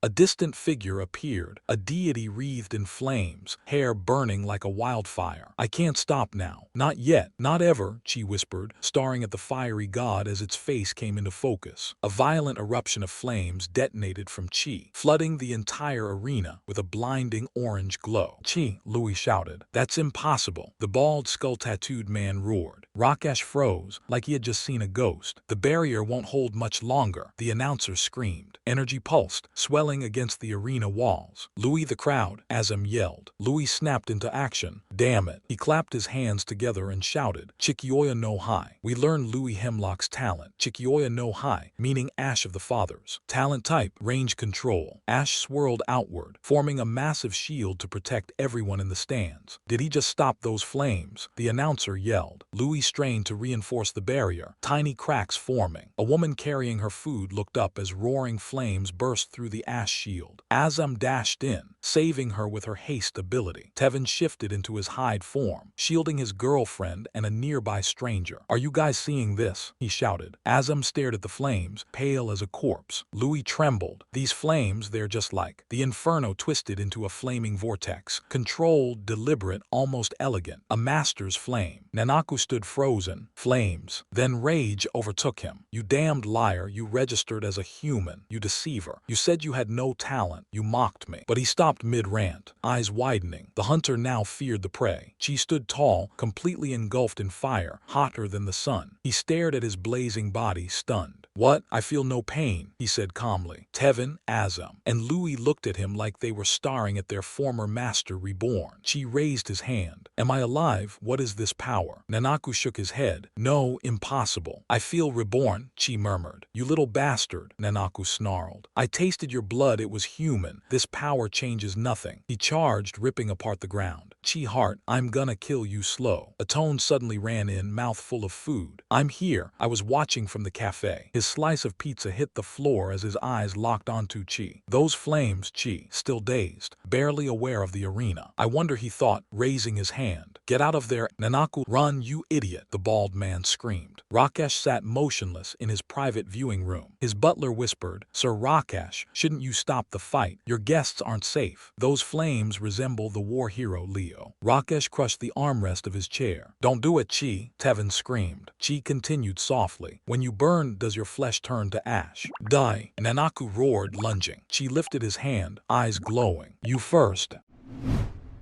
A distant figure appeared, a deity wreathed in flames, hair burning like a wildfire. I can't stop now. Not yet, not ever, Chi whispered, staring at the fiery god as its face came into focus. A violent eruption of flames detonated from Chi, flooding the entire arena with a blinding orange glow. Chi, Louis shouted. That's impossible, the bald skull-tattooed man roared. Rakesh froze, like he had just seen a ghost. The barrier won't hold much longer, the announcer screamed. Energy pulsed, swelling against the arena walls. Louis the crowd, Azam yelled. Louis snapped into action. Damn it. He clapped his hands together and shouted, Chikioya no Hai. We learned Louis Hemlock's talent. Chikioya no Hai, meaning Ash of the Fathers. Talent type, range control. Ash swirled outward, forming a massive shield to protect everyone in the stands. Did he just stop those flames? The announcer yelled. Louis strained to reinforce the barrier, tiny cracks forming. A woman carrying her food looked up as roaring flames burst through the Ash shield. Azam dashed in, saving her with her haste ability. Tevin shifted into his hide form, shielding his girlfriend and a nearby stranger. Are you guys seeing this? He shouted. Azam stared at the flames, pale as a corpse. Louis trembled. These flames, they're just like. The inferno twisted into a flaming vortex. Controlled, deliberate, almost elegant. A master's flame. Nanaku stood frozen. Flames. Then rage overtook him. You damned liar, you registered as a human. You deceiver. You said you had no talent. You mocked me. But he stopped mid-rant, eyes widening. The hunter now feared the prey. Chi stood tall, completely engulfed in fire, hotter than the sun. He stared at his blazing body, stunned. What? I feel no pain, he said calmly. Tevin, Azam, and Louis looked at him like they were staring at their former master reborn. Chi raised his hand. Am I alive? What is this power? Nanaku shook his head. No, impossible. I feel reborn, Chi murmured. You little bastard, Nanaku snarled. I tasted your blood, it was human. This power changes nothing. He charged, ripping apart the ground. Chi heart, I'm gonna kill you slow. A tone suddenly ran in, mouth full of food. I'm here. I was watching from the cafe. His slice of pizza hit the floor as his eyes locked onto Chi. Those flames, Chi, still dazed, barely aware of the arena. I wonder, he thought, raising his hand. Get out of there, Nanaku, run, you idiot, the bald man screamed. Rakesh sat motionless in his private viewing room. His butler whispered, Sir Rakesh, shouldn't you stop the fight? Your guests aren't safe. Those flames resemble the war hero Leo. Rakesh crushed the armrest of his chair. Don't do it, Chi, Tevin screamed. Chi continued softly. When you burn, does your flesh turn to ash? Die, Nanaku roared, lunging. Chi lifted his hand, eyes glowing. You first.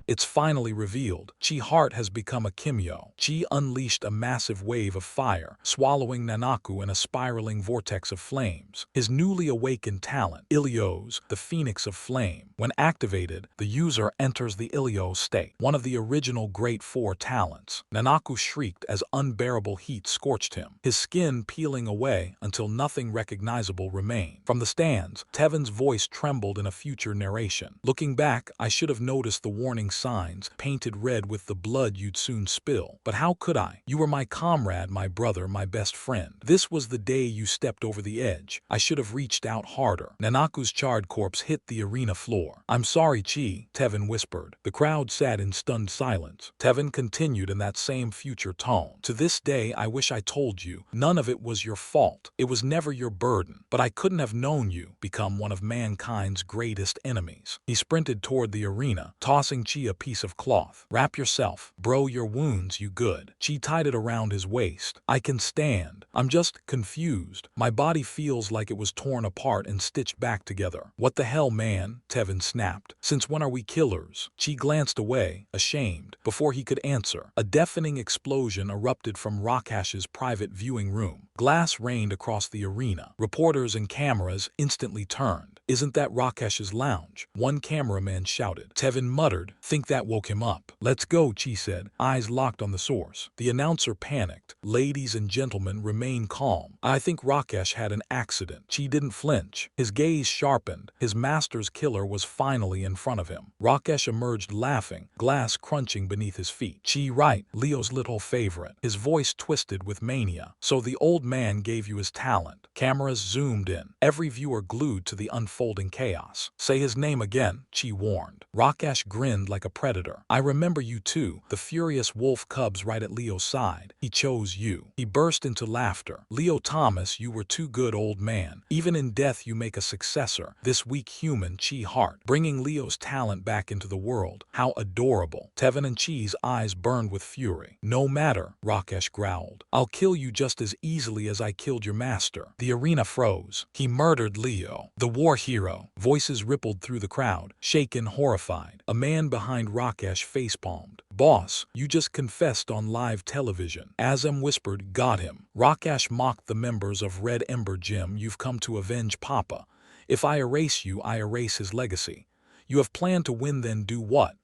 It's finally revealed. Chi's heart has become a Kimyo. Chi unleashed a massive wave of fire, swallowing Nanaku in a spiraling vortex of flames. His newly awakened talent, Ilios, the Phoenix of Flame. When activated, the user enters the Ilio state, one of the original Great Four talents. Nanaku shrieked as unbearable heat scorched him, his skin peeling away until nothing recognizable remained. From the stands, Tevin's voice trembled in a future narration. Looking back, I should have noticed the warning signs, painted red with the blood you'd soon spill. But how could I? You were my comrade, my brother, my best friend. This was the day you stepped over the edge. I should have reached out harder. Nanaku's charred corpse hit the arena floor. I'm sorry, Chi, Tevin whispered. The crowd sat in stunned silence. Tevin continued in that same future tone. To this day, I wish I told you. None of it was your fault. It was never your burden. But I couldn't have known you become one of mankind's greatest enemies. He sprinted toward the arena, tossing Chi a piece of cloth. Wrap yourself. Bro, your wounds, you good. Chi tied it around his waist. I can stand. I'm just confused. My body feels like it was torn apart and stitched back together. What the hell, man? Tevin snapped. Since when are we killers? Chi glanced away, ashamed. Before he could answer, a deafening explosion erupted from Rakesh's private viewing room. Glass rained across the arena. Reporters and cameras instantly turned. Isn't that Rakesh's lounge? One cameraman shouted. Tevin muttered. Think that woke him up. Let's go, Chi said, eyes locked on the source. The announcer panicked. Ladies and gentlemen, remain calm. I think Rakesh had an accident. Chi didn't flinch. His gaze sharpened. His master's killer was finally in front of him. Rakesh emerged laughing, glass crunching beneath his feet. Chi right, Leo's little favorite. His voice twisted with mania. So the old man gave you his talent. Cameras zoomed in. Every viewer glued to the unfolding chaos. Say his name again, Chi warned. Rakesh grinned like a predator. I remember you too, the furious wolf cubs right at Leo's side. He chose you. He burst into laughter. Leo Thomas, you were too good, old man. Even in death you make a successor. This weak human, Chi Hart, bringing Leo's talent back into the world. How adorable. Tevin and Chi's eyes burned with fury. No matter, Rakesh growled. I'll kill you just as easily as I killed your master. The arena froze. He murdered Leo, the war hero. Voices rippled through the crowd, shaken, horrified. A man behind Rakesh facepalmed. Boss, you just confessed on live television. Azam whispered, got him. Rakesh mocked the members of Red Ember Gym. You've come to avenge Papa. If I erase you, I erase his legacy. You have planned to win, then do what?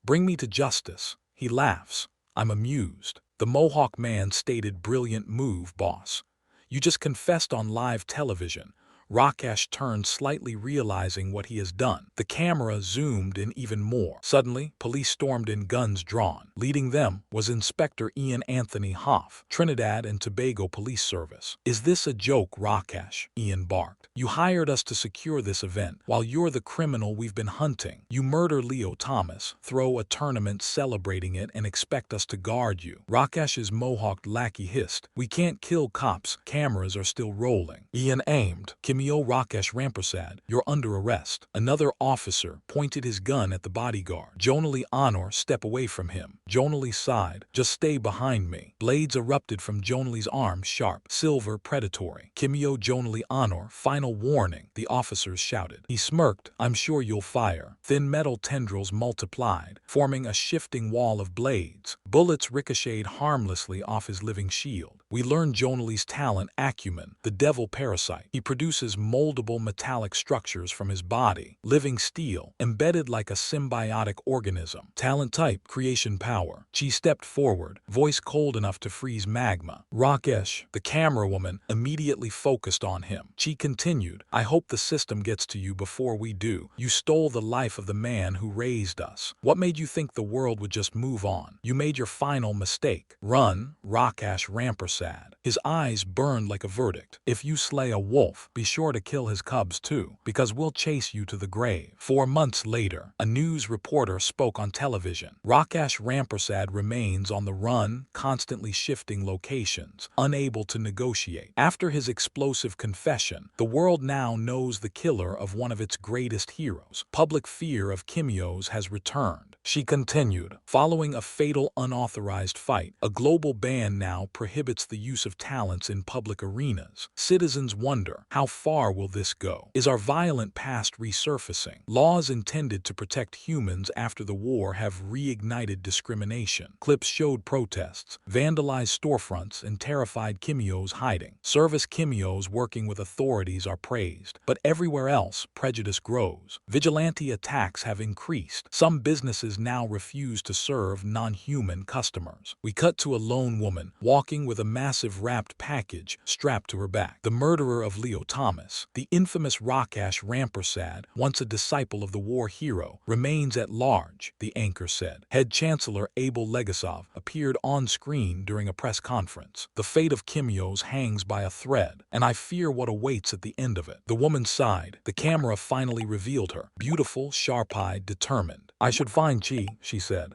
Bring me to justice. He laughs. I'm amused. The Mohawk man stated, brilliant move, boss. You just confessed on live television. Rakesh turned, slightly realizing what he has done. The camera zoomed in even more. Suddenly, police stormed in, guns drawn. Leading them was Inspector Ian Anthony Hoff, Trinidad and Tobago Police Service. Is this a joke, Rakesh? Ian barked. You hired us to secure this event, while you're the criminal we've been hunting. You murder Leo Thomas, throw a tournament celebrating it, and expect us to guard you. Rakesh's Mohawked lackey hissed. We can't kill cops. Cameras are still rolling. Ian aimed. Kimio Rakesh Rampersad, you're under arrest. Another officer pointed his gun at the bodyguard. Jonali Honor, step away from him. Jonali sighed. Just stay behind me. Blades erupted from Jonali's arms, sharp, silver, predatory. Kimio Jonali Honor, final warning, the officers shouted. He smirked. I'm sure you'll fire. Thin metal tendrils multiplied, forming a shifting wall of blades. Bullets ricocheted harmlessly off his living shield. We learned Jonali's talent, acumen, the devil parasite. He produces moldable metallic structures from his body, living steel, embedded like a symbiotic organism. Talent type, creation power. Chi stepped forward, voice cold enough to freeze magma. Rakesh, the camerawoman, immediately focused on him. Chi continued, I hope the system gets to you before we do. You stole the life of the man who raised us. What made you think the world would just move on? You made your final mistake. Run, Rakesh Rampersad. Rampersad. His eyes burned like a verdict. "If you slay a wolf, be sure to kill his cubs too, because we'll chase you to the grave." 4 months later, a news reporter spoke on television. Rakesh Rampersad remains on the run, constantly shifting locations, unable to negotiate. After his explosive confession, the world now knows the killer of one of its greatest heroes. Public fear of Kimyo's has returned. She continued, "Following a fatal unauthorized fight, a global ban now prohibits the use of talents in public arenas. Citizens wonder, how far will this go? Is our violent past resurfacing? Laws intended to protect humans after the war have reignited discrimination." Clips showed protests, vandalized storefronts, and terrified Kimyo's hiding. Service Kimyo's working with authorities are praised, but everywhere else, prejudice grows. Vigilante attacks have increased. Some businesses now refuse to serve non-human customers. We cut to a lone woman walking with a massive wrapped package strapped to her back. The murderer of Leo Thomas, the infamous Rakesh Rampersad, once a disciple of the war hero, remains at large, the anchor said. Head Chancellor Abel Legasov appeared on screen during a press conference. "The fate of Kimyo's hangs by a thread, and I fear what awaits at the end of it." The woman sighed. The camera finally revealed her, beautiful, sharp-eyed, determined. "I should find Chi," she said.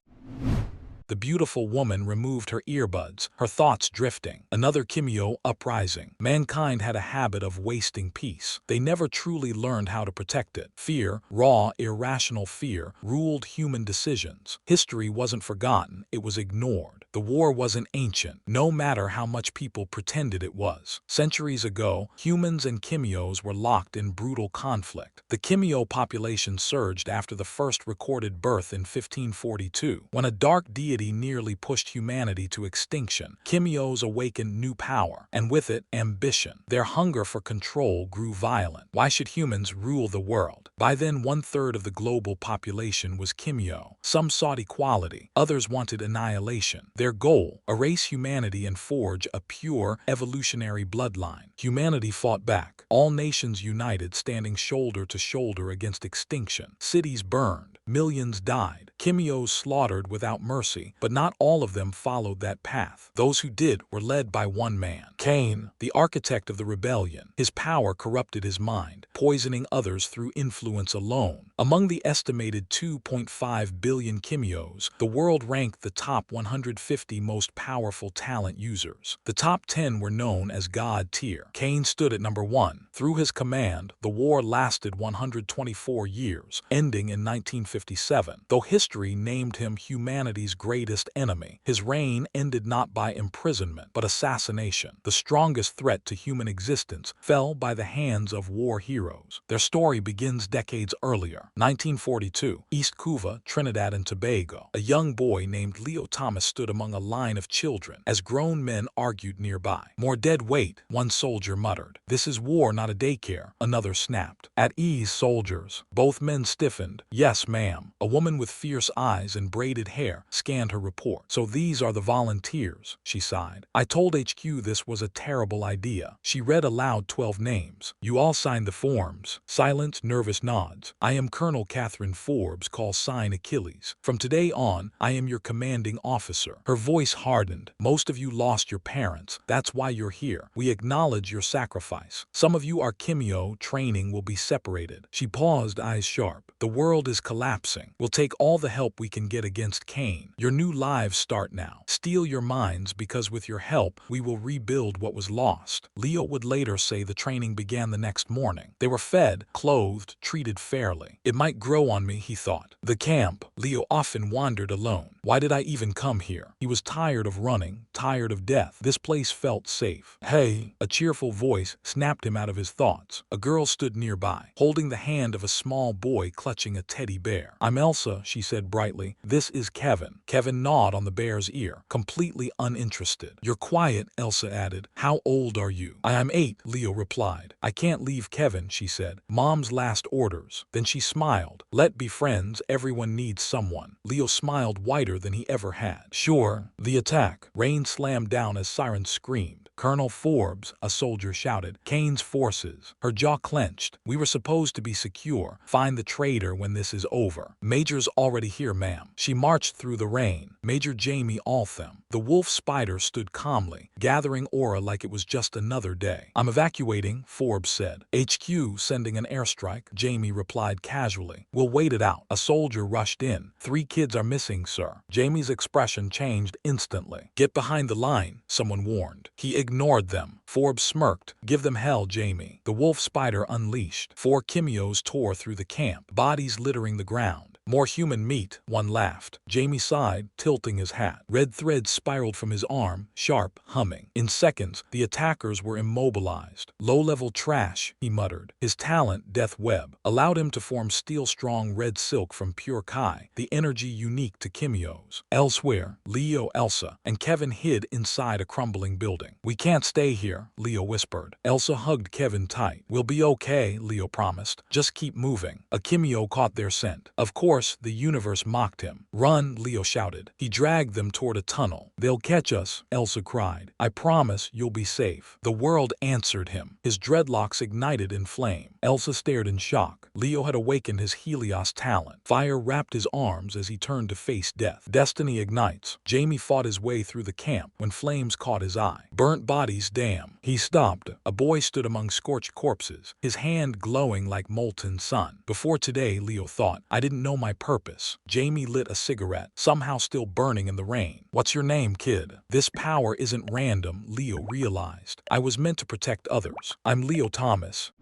The beautiful woman removed her earbuds, her thoughts drifting. Another Kimyo uprising. Mankind had a habit of wasting peace. They never truly learned how to protect it. Fear, raw, irrational fear, ruled human decisions. History wasn't forgotten, it was ignored. The war wasn't ancient, no matter how much people pretended it was. Centuries ago, humans and Kimyos were locked in brutal conflict. The Kimyo population surged after the first recorded birth in 1542. When a dark deity nearly pushed humanity to extinction, Kimyos awakened new power, and with it, ambition. Their hunger for control grew violent. Why should humans rule the world? By then, 1/3 of the global population was Kimyo. Some sought equality, others wanted annihilation. Their goal, erase humanity and forge a pure, evolutionary bloodline. Humanity fought back. All nations united, standing shoulder to shoulder against extinction. Cities burned. Millions died. Kimyos slaughtered without mercy, but not all of them followed that path. Those who did were led by one man, Cain, the architect of the rebellion. His power corrupted his mind, poisoning others through influence alone. Among the estimated 2.5 billion Kimyos, the world ranked the top 150 most powerful talent users. The top 10 were known as God tier. Cain stood at number 1. Through his command, the war lasted 124 years, ending in 1957. Though history named him humanity's greatest enemy, his reign ended not by imprisonment, but assassination. The strongest threat to human existence fell by the hands of war heroes. Their story begins decades earlier. 1942, East Cuba, Trinidad and Tobago. A young boy named Leo Thomas stood among a line of children as grown men argued nearby. "More dead weight," one soldier muttered. "This is war, not a daycare," another snapped. "At ease, soldiers." Both men stiffened. "Yes, ma'am." A woman with fierce eyes and braided hair scanned her report. "So these are the volunteers," she sighed. "I told HQ this was a terrible idea." She read aloud 12 names. "You all signed the forms." Silence, nervous nods. "I am Colonel Catherine Forbes, call sign Achilles. From today on, I am your commanding officer." Her voice hardened. "Most of you lost your parents. That's why you're here. We acknowledge your sacrifice. Some of you are Kimyo, training will be separated." She paused, eyes sharp. "The world is collapsing. We'll take all the help we can get against Cain. Your new lives start now. Steel your minds, because with your help, we will rebuild what was lost." Leo would later say the training began the next morning. They were fed, clothed, treated fairly. "It might grow on me," he thought. The camp. Leo often wandered alone. Why did I even come here? He was tired of running, tired of death. This place felt safe. "Hey!" A cheerful voice snapped him out of his thoughts. A girl stood nearby, holding the hand of a small boy clutching a teddy bear. "I'm Elsa," she said brightly. "This is Kevin." Kevin gnawed on the bear's ear, completely uninterested. "You're quiet," Elsa added. "How old are you?" "I am 8, Leo replied. "I can't leave Kevin," she said. "Mom's last orders." Then she smiled. "Let be friends, everyone needs someone." Leo smiled wider than he ever had. "Sure." The attack. Rain slammed down as sirens screamed. Colonel Forbes, a soldier shouted. Kane's forces. Her jaw clenched. We were supposed to be secure. Find the traitor when this is over. Major's already here, ma'am. She marched through the rain. Major Jamie Altham. The wolf spider stood calmly, gathering aura like it was just another day. I'm evacuating, Forbes said. HQ sending an airstrike, Jamie replied casually. We'll wait it out. A soldier rushed in. 3 kids are missing, sir. Jamie's expression changed instantly. Get behind the line, someone warned. He ignored them. Forbes smirked. Give them hell, Jamie. The wolf spider unleashed. 4 Kimios tore through the camp, bodies littering the ground. More human meat, one laughed. Jamie sighed, tilting his hat. Red threads spiraled from his arm, sharp, humming. In seconds, the attackers were immobilized. Low-level trash, he muttered. His talent, Death Web, allowed him to form steel-strong red silk from pure Kai, the energy unique to Kimios. Elsewhere, Leo, Elsa, and Kevin hid inside a crumbling building. We can't stay here, Leo whispered. Elsa hugged Kevin tight. We'll be okay, Leo promised. Just keep moving. A Kimio caught their scent. Of course, the universe mocked him. Run, Leo shouted. He dragged them toward a tunnel. They'll catch us, Elsa cried. I promise you'll be safe. The world answered him. His dreadlocks ignited in flame. Elsa stared in shock. Leo had awakened his Helios talent. Fire wrapped his arms as he turned to face death. Destiny ignites. Jamie fought his way through the camp when flames caught his eye. Burnt bodies, damn. He stopped. A boy stood among scorched corpses, his hand glowing like molten sun. Before today, Leo thought, I didn't know my purpose. Jamie lit a cigarette, somehow still burning in the rain. What's your name, kid? This power isn't random, Leo realized. I was meant to protect others. I'm Leo Thomas.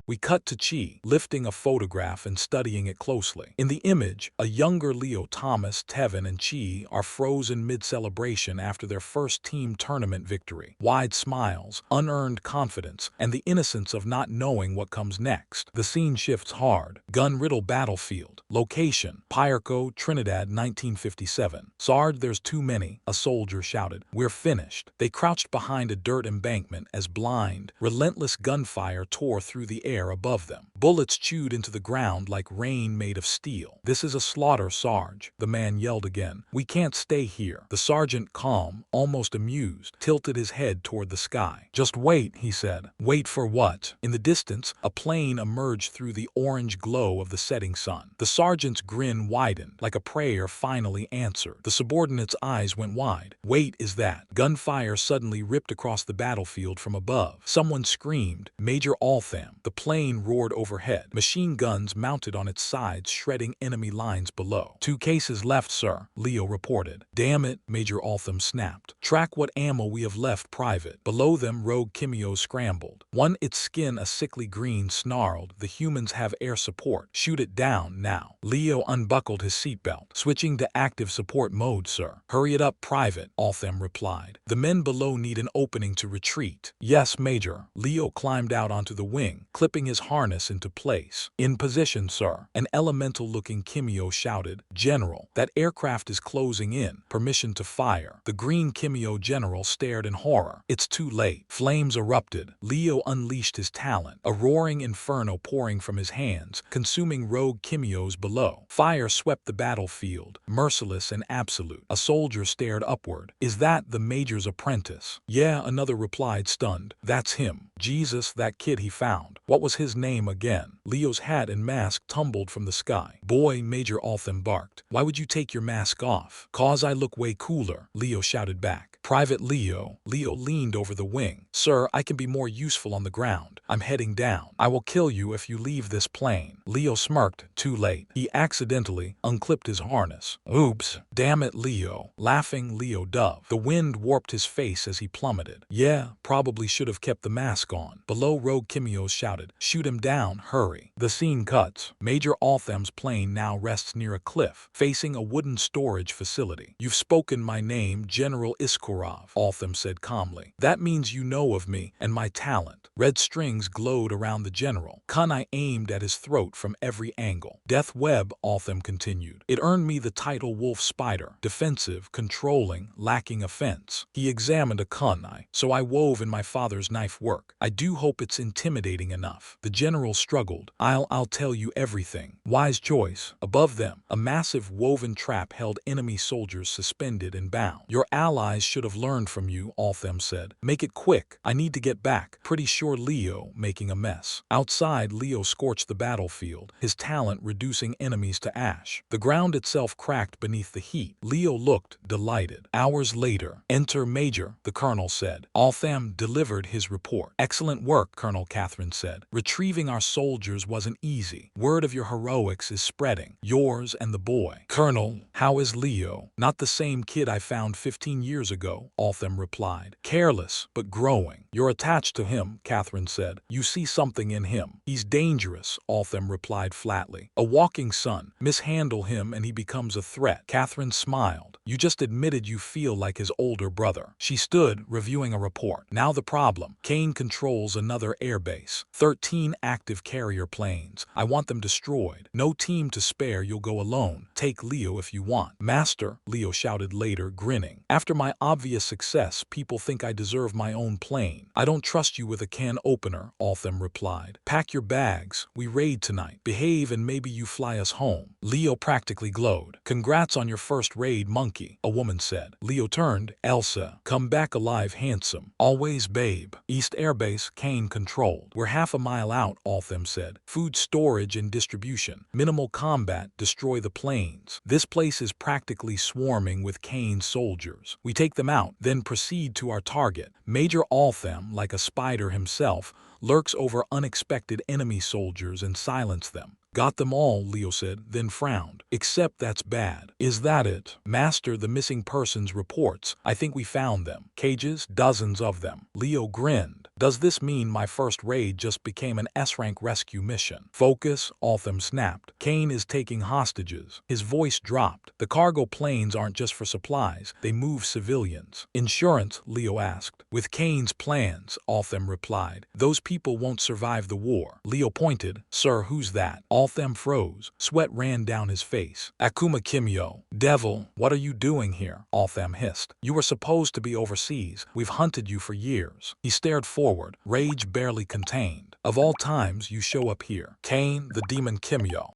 We cut to Chi, lifting a photograph and studying it closely. In the image, a younger Leo Thomas, Tevin, and Chi are frozen mid-celebration after their first team tournament victory. Wide smiles, unearned confidence, and the innocence of not knowing what comes next. The scene shifts hard. Gun-riddled battlefield. Location, Pyreco, Trinidad, 1957. Sarge, there's too many, a soldier shouted. We're finished. They crouched behind a dirt embankment as blind, relentless gunfire tore through the air above them. Bullets chewed into the ground like rain made of steel. This is a slaughter, Sarge, the man yelled again. We can't stay here. The sergeant, calm, almost amused, tilted his head toward the sky. Just wait, he said. Wait for what? In the distance, a plane emerged through the orange glow of the setting sun. The sergeant's grin widened, like a prayer finally answered. The subordinate's eyes went wide. Wait, is that? Gunfire suddenly ripped across the battlefield from above. Someone screamed, Major Altham. The plane roared overhead, machine guns mounted on its sides shredding enemy lines below. 2 cases left, sir, Leo reported. Damn it, Major Altham snapped. Track what ammo we have left, Private. Below them, rogue Kimio scrambled. One, its skin a sickly green, snarled. The humans have air support. Shoot it down, now. Leo unbuckled his seatbelt. Switching to active support mode, sir. Hurry it up, Private, Altham replied. The men below need an opening to retreat. Yes, Major. Leo climbed out onto the wing, clipping his harness into place. In position, sir. An elemental-looking Kimio shouted. General, that aircraft is closing in. Permission to fire. The green Kimio general stared in horror. It's too late. Flames erupted. Leo unleashed his talent, a roaring inferno pouring from his hands, consuming rogue Kimios below. Fire swept the battlefield, merciless and absolute. A soldier stared upward. Is that the Major's apprentice? Yeah, another replied, stunned. That's him. Jesus, that kid he found. What was his name again? Leo's hat and mask tumbled from the sky. Boy, Major Altham barked. Why would you take your mask off? Cause I look way cooler, Leo shouted back. Private Leo. Leo leaned over the wing. Sir, I can be more useful on the ground. I'm heading down. I will kill you if you leave this plane. Leo smirked. Too late. He accidentally unclipped his harness. Oops. Damn it, Leo. Laughing, Leo dove. The wind warped his face as he plummeted. Yeah, probably should have kept the mask on. Below, rogue Kimios shouted. Shoot him down, hurry. The scene cuts. Major Altham's plane now rests near a cliff, facing a wooden storage facility. You've spoken my name, General Iskorov, Altham said calmly. That means you know of me and my talent. Red strings glowed around the general. Kunai aimed at his throat from every angle. Death Web, Altham continued. It earned me the title Wolf Spider. Defensive, controlling, lacking offense. He examined a kunai, so I wove in my father's knife work. I do hope it's intimidating enough. The general struggled. I'll tell you everything. Wise choice. Above them, a massive woven trap held enemy soldiers suspended and bound. Your allies should should have learned from you, Altham said. Make it quick. I need to get back. Pretty sure Leo making a mess. Outside, Leo scorched the battlefield, his talent reducing enemies to ash. The ground itself cracked beneath the heat. Leo looked delighted. Hours later, enter Major, the colonel said. Altham delivered his report. Excellent work, Colonel, Catherine said. Retrieving our soldiers wasn't easy. Word of your heroics is spreading. Yours and the boy. Colonel, how is Leo? Not the same kid I found 15 years ago, Altham replied. Careless, but growing. You're attached to him, Catherine said. You see something in him. He's dangerous, Altham replied flatly. A walking sun. Mishandle him and he becomes a threat. Catherine smiled. You just admitted you feel like his older brother. She stood, reviewing a report. Now the problem. Kane controls another airbase. 13 active carrier planes. I want them destroyed. No team to spare, you'll go alone. Take Leo if you want. Master, Leo shouted later, grinning. After my obvious success, people think I deserve my own plane. I don't trust you with a can opener, Altham replied. Pack your bags. We raid tonight. Behave and maybe you fly us home. Leo practically glowed. Congrats on your first raid, monkey, a woman said. Leo turned. Elsa, come back alive, handsome. Always, babe. East Airbase, Kane controlled. We're half a mile out, Altham said. Food storage and distribution. Minimal combat, destroy the planes. This place is practically swarming with Kane's soldiers. We take them out, then proceed to our target. Major Altham, like a spider himself, lurks over unexpected enemy soldiers and silence them. Got them all, Leo said, then frowned. Except that's bad. Is that it? Master, the missing persons reports. I think we found them. Cages, dozens of them. Leo grinned. Does this mean my first raid just became an S-rank rescue mission? Focus, Altham snapped. Kane is taking hostages. His voice dropped. The cargo planes aren't just for supplies. They move civilians. Insurance, Leo asked. With Kane's plans, Altham replied. Those people won't survive the war. Leo pointed. Sir, who's that? Altham froze. Sweat ran down his face. Akuma Kimyo. Devil, what are you doing here? Altham hissed. You were supposed to be overseas. We've hunted you for years. He stared forward, rage barely contained. Of all times, you show up here. Kane, the demon Kimyo.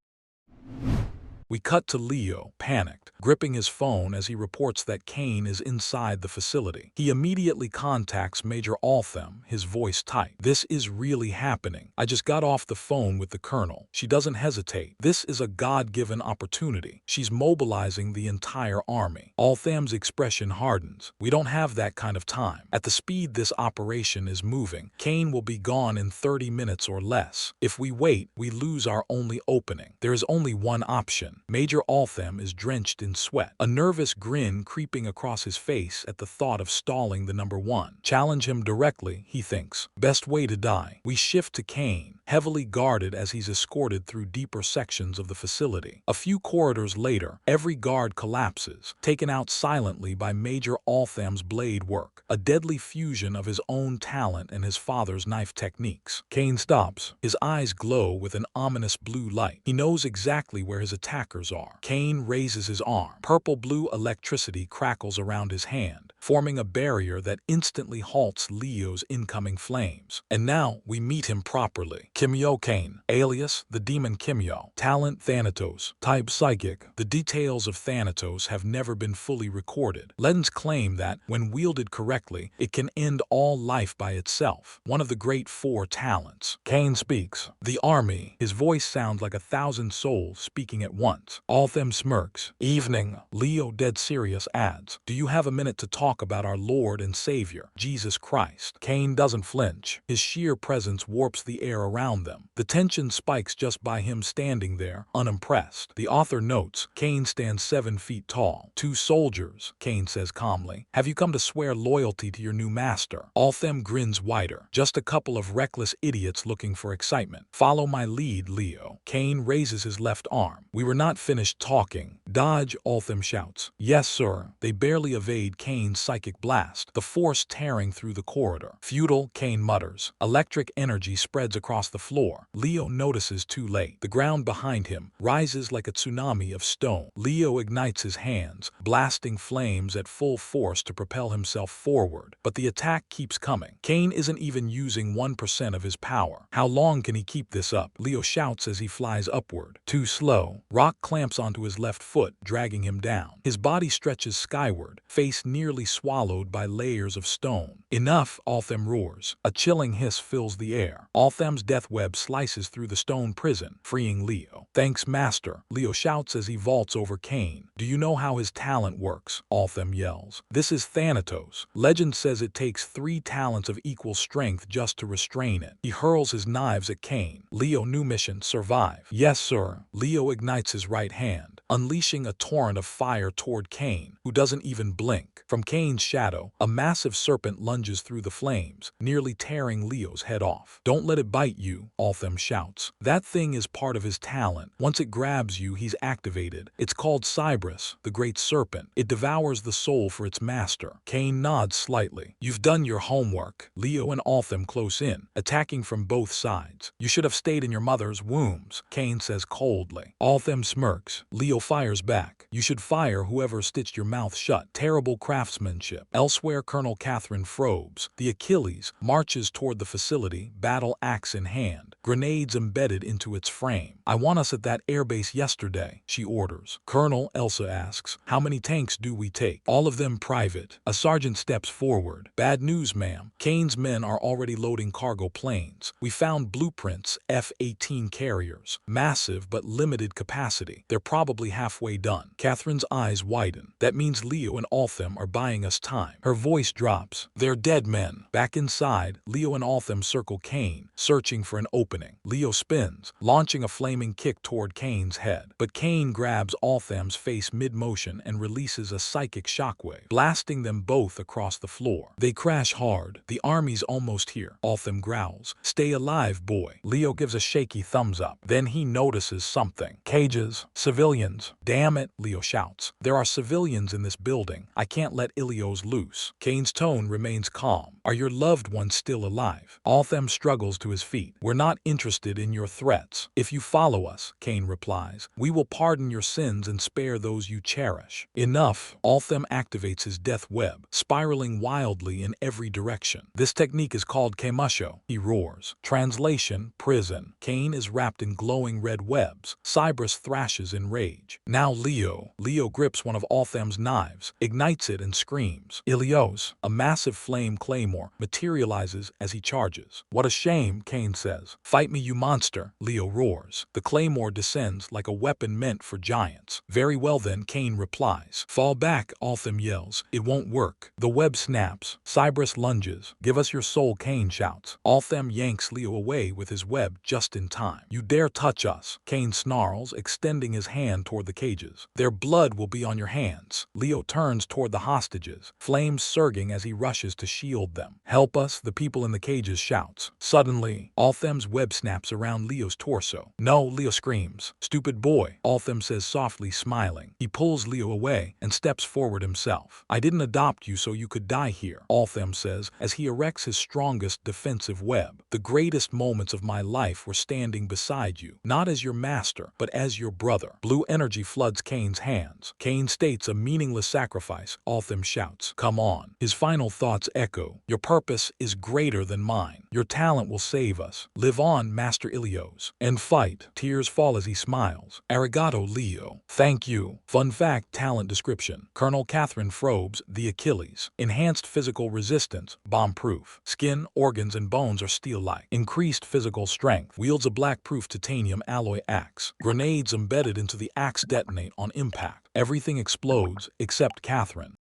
We cut to Leo, panicked, gripping his phone as he reports that Kane is inside the facility. He immediately contacts Major Altham, his voice tight. This is really happening. I just got off the phone with the colonel. She doesn't hesitate. This is a God-given opportunity. She's mobilizing the entire army. Altham's expression hardens. We don't have that kind of time. At the speed this operation is moving, Kane will be gone in 30 minutes or less. If we wait, we lose our only opening. There is only one option. Major Altham is drenched in sweat, a nervous grin creeping across his face at the thought of stalling the number one. Challenge him directly, he thinks. Best way to die. We shift to Kane, heavily guarded as he's escorted through deeper sections of the facility. A few corridors later, every guard collapses, taken out silently by Major Altham's blade work, a deadly fusion of his own talent and his father's knife techniques. Kane stops. His eyes glow with an ominous blue light. He knows exactly where his attackers are. Kane raises his arm. Purple-blue electricity crackles around his hand, forming a barrier that instantly halts Leo's incoming flames. And now we meet him properly. Kimyo Kane, alias the demon Kimyo. Talent Thanatos. Type psychic. The details of Thanatos have never been fully recorded. Legends claim that, when wielded correctly, it can end all life by itself. One of the great four talents. Kane speaks. The army. His voice sounds like 1,000 souls speaking at once. Altham smirks. Evening. Leo, dead serious, adds. Do you have a minute to talk about our Lord and Savior, Jesus Christ? Kane doesn't flinch. His sheer presence warps the air around them. The tension spikes just by him standing there, unimpressed. The author notes, Kane stands 7 feet tall. 2 soldiers, Kane says calmly. Have you come to swear loyalty to your new master? Altham grins wider. Just a couple of reckless idiots looking for excitement. Follow my lead, Leo. Kane raises his left arm. We were not finished talking. Dodge, Altham shouts. Yes, sir. They barely evade Kane's psychic blast, the force tearing through the corridor. Futile, Kane mutters. Electric energy spreads across the floor. Leo notices too late. The ground behind him rises like a tsunami of stone. Leo ignites his hands, blasting flames at full force to propel himself forward. But the attack keeps coming. Kane isn't even using 1% of his power. How long can he keep this up? Leo shouts as he flies upward. Too slow. Rock clamps onto his left foot, dragging him down. His body stretches skyward, face nearly swallowed by layers of stone. Enough, Althem roars. A chilling hiss fills the air. Althem's death web slices through the stone prison, freeing Leo. Thanks, Master, Leo shouts as he vaults over Cain. Do you know how his talent works? Althem yells. This is Thanatos. Legend says it takes 3 talents of equal strength just to restrain it. He hurls his knives at Cain. Leo, new mission, survive. Yes, sir. Leo ignites his right hand, unleashing a torrent of fire toward Cain, who doesn't even blink. From Cain's shadow, a massive serpent lunges through the flames, nearly tearing Leo's head off. Don't let it bite you, Althem shouts. That thing is part of his talent. Once it grabs you, he's activated. It's called Cybrus, the great serpent. It devours the soul for its master. Cain nods slightly. You've done your homework. Leo and Althem close in, attacking from both sides. You should have stayed in your mother's wombs, Cain says coldly. Althem smirks. Leo fires back. You should fire whoever stitched your mouth shut. Terrible craftsmanship. Elsewhere, Colonel Catherine Frobes, the Achilles, marches toward the facility, battle axe in hand, grenades embedded into its frame. I want us at that airbase yesterday, she orders. Colonel, Elsa asks, how many tanks do we take? All of them private. A sergeant steps forward. Bad news, ma'am. Cain's men are already loading cargo planes. We found blueprints, F-18 carriers. Massive but limited capacity. They're probably halfway done. Catherine's eyes widen. That means Leo and Althem are buying us time. Her voice drops. They're dead men. Back inside, Leo and Althem circle Cain, searching for an opening. Leo spins, launching a flaming kick toward Cain's head. But Cain grabs Althem's face mid-motion and releases a psychic shockwave, blasting them both across the floor. They crash hard. The army's almost here. Althem growls. Stay alive, boy. Leo gives a shaky thumbs up. Then he notices something. Cages. Civilians. Damn it, Leo shouts. There are civilians in this building. I can't let Ilios loose. Cain's tone remains calm. Are your loved ones still alive? Althem struggles to his feet. We're not interested in your threats. If you follow us, Cain replies, we will pardon your sins and spare those you cherish. Enough. Althem activates his death web, spiraling wildly in every direction. This technique is called Kemusho, he roars. Translation, prison. Cain is wrapped in glowing red webs. Cybrus thrashes in rage. Now Leo. Leo grips one of Althem's knives, ignites it and screams. Ilios, a massive flame claymore, materializes as he charges. What a shame, Cain says. Fight me, you monster, Leo roars. The claymore descends like a weapon meant for giants. Very well then, Cain replies. Fall back, Althem yells. It won't work. The web snaps. Cybrus lunges. Give us your soul, Cain shouts. Althem yanks Leo away with his web just in time. You dare touch us, Cain snarls, extending his hand toward the cages. Their blood will be on your hands. Leo turns toward the hostages, flames surging as he rushes to shield them. Help us, the people in the cages shouts. Suddenly, Althem's web snaps around Leo's torso. No, Leo screams. Stupid boy, Althem says softly, smiling. He pulls Leo away and steps forward himself. I didn't adopt you so you could die here, Althem says as he erects his strongest defensive web. The greatest moments of my life were standing beside you, not as your master, but as your brother. Blue energy floods Cain's hands. Cain states a meaningless sacrifice, Althem shouts. Come on. His final thoughts echo. Your purpose is greater than mine. Your talent will save us. Live on, Master Ilios. And fight. Tears fall as he smiles. Arigato, Leo. Thank you. Fun fact, talent description. Colonel Catherine Frobes, the Achilles. Enhanced physical resistance, bomb-proof. Skin, organs, and bones are steel-like. Increased physical strength. Wields a black-proof titanium alloy axe. Grenades embedded into the axe detonate on impact. Everything explodes except Catherine.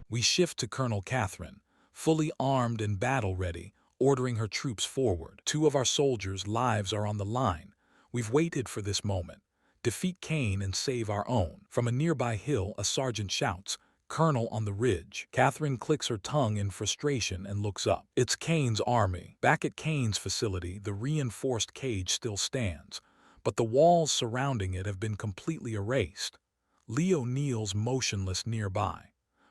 We shift to Colonel Catherine, fully armed and battle-ready, ordering her troops forward. 2 of our soldiers' lives are on the line. We've waited for this moment. Defeat Cain and save our own. From a nearby hill, a sergeant shouts, Colonel on the ridge. Catherine clicks her tongue in frustration and looks up. It's Cain's army. Back at Cain's facility, the reinforced cage still stands, but the walls surrounding it have been completely erased. Leo kneels motionless nearby.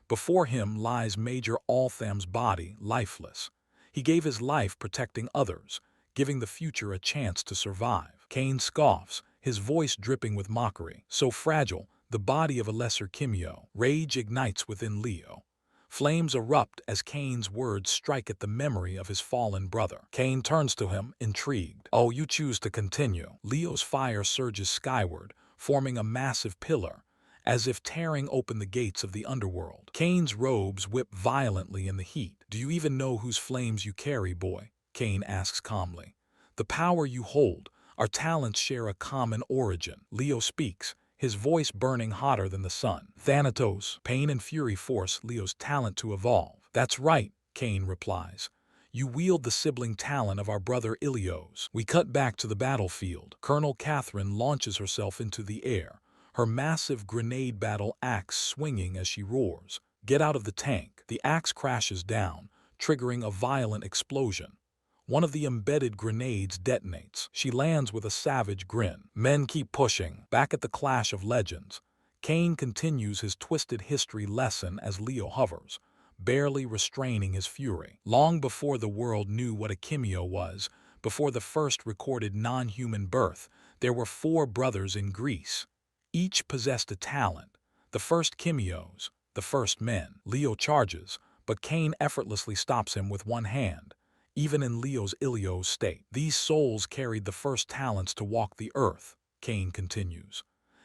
Before him lies Major Althem's body, lifeless. He gave his life protecting others, giving the future a chance to survive. Cain scoffs, his voice dripping with mockery. So fragile, the body of a lesser Kimyo. Rage ignites within Leo. Flames erupt as Cain's words strike at the memory of his fallen brother. Cain turns to him, intrigued. Oh, you choose to continue. Leo's fire surges skyward, forming a massive pillar. as if tearing open the gates of the underworld. Kane's robes whip violently in the heat. "Do you even know whose flames you carry, boy?" Kane asks calmly. "The power you hold, our talents share a common origin." Leo speaks, his voice burning hotter than the sun. "Thanatos, pain and fury force Leo's talent to evolve." "That's right," Kane replies. "You wield the sibling talent of our brother Ilios." We cut back to the battlefield. Colonel Catherine launches herself into the air, her massive grenade battle axe swinging as she roars. "Get out of the tank." The axe crashes down, triggering a violent explosion. One of the embedded grenades detonates. She lands with a savage grin. Men keep pushing. Back at the Clash of Legends, Kane continues his twisted history lesson as Leo hovers, barely restraining his fury. Long before the world knew what a Kimio was, before the first recorded non-human birth, there were 4 brothers in Greece. Each possessed a talent. The first Kimios, the first men. Leo charges, but Kane effortlessly stops him with one hand. Even in Leo's Ilios state, these souls carried the first talents to walk the earth, Kane continues.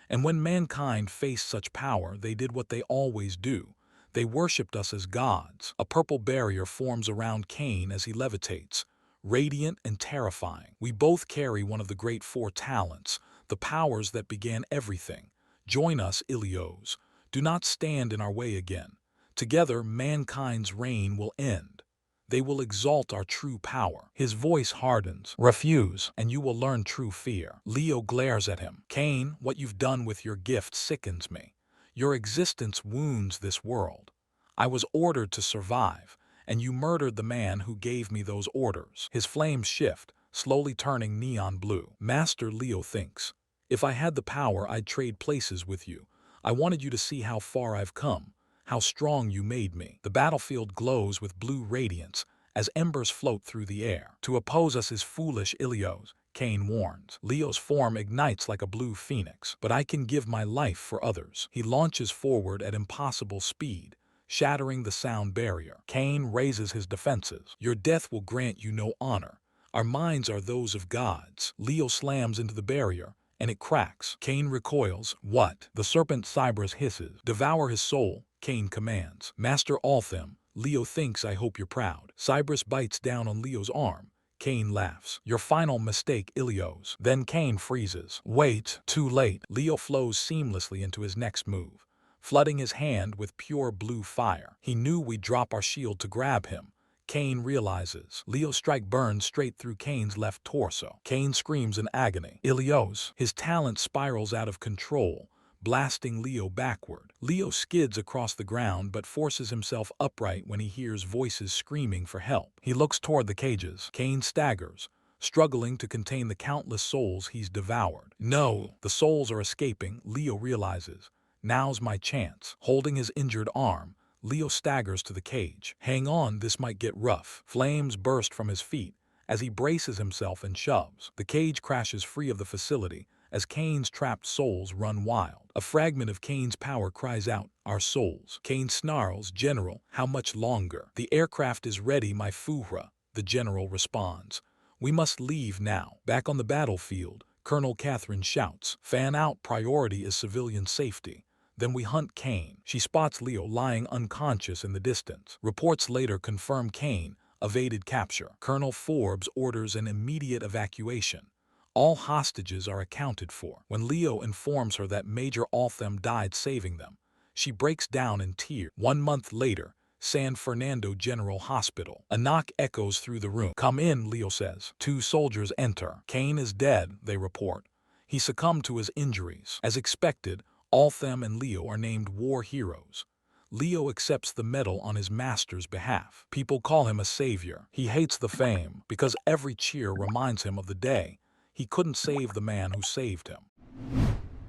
And when mankind faced such power, they did what they always do. They worshipped us as gods. A purple barrier forms around Kane as he levitates, radiant and terrifying. "We both carry one of the great 4 talents, the powers that began everything. Join us, Ilios. Do not stand in our way again. Together, mankind's reign will end. They will exalt our true power." His voice hardens. "Refuse, and you will learn true fear." Leo glares at him. "Kane, what you've done with your gift sickens me. Your existence wounds this world. I was ordered to survive, and you murdered the man who gave me those orders." His flames shift, slowly turning neon blue. "Master," Leo thinks, "if I had the power, I'd trade places with you. I wanted you to see how far I've come, how strong you made me." The battlefield glows with blue radiance as embers float through the air. "To oppose us is foolish, Ilios," Kane warns. Leo's form ignites like a blue phoenix. "But I can give my life for others." He launches forward at impossible speed, shattering the sound barrier. Kane raises his defenses. "Your death will grant you no honor. Our minds are those of gods." Leo slams into the barrier, and it cracks. Kane recoils. "What?" The serpent Cybers hisses. "Devour his soul," Kane commands. "Master Althem, Leo thinks I hope you're proud." Cybers bites down on Leo's arm. Kane laughs. "Your final mistake, Ilios." Then Kane freezes. "Wait." Too late. Leo flows seamlessly into his next move, flooding his hand with pure blue fire. "He knew we'd drop our shield to grab him," Kane realizes. Leo's strike burns straight through Kane's left torso. Kane screams in agony. "Ilios!" His talent spirals out of control, blasting Leo backward. Leo skids across the ground but forces himself upright when he hears voices screaming for help. He looks toward the cages. Kane staggers, struggling to contain the countless souls he's devoured. "No!" The souls are escaping, Leo realizes. "Now's my chance." Holding his injured arm, Leo staggers to the cage. "Hang on, this might get rough." Flames burst from his feet as he braces himself and shoves. The cage crashes free of the facility as Kane's trapped souls run wild. A fragment of Kane's power cries out, "Our souls." Kane snarls, "General, how much longer?" "The aircraft is ready, my Fuhra," the general responds. "We must leave now." Back on the battlefield, Colonel Catherine shouts, "Fan out, priority is civilian safety." Then we hunt Kane. She spots Leo lying unconscious in the distance. Reports later confirm Kane evaded capture. Colonel Forbes orders an immediate evacuation. All hostages are accounted for. When Leo informs her that Major Althem died saving them, she breaks down in tears. 1 month later, San Fernando General Hospital. A knock echoes through the room. "Come in," Leo says. 2 soldiers enter. "Kane is dead," they report. "He succumbed to his injuries." As expected, Althem and Leo are named war heroes. Leo accepts the medal on his master's behalf. People call him a savior. He hates the fame because every cheer reminds him of the day he couldn't save the man who saved him.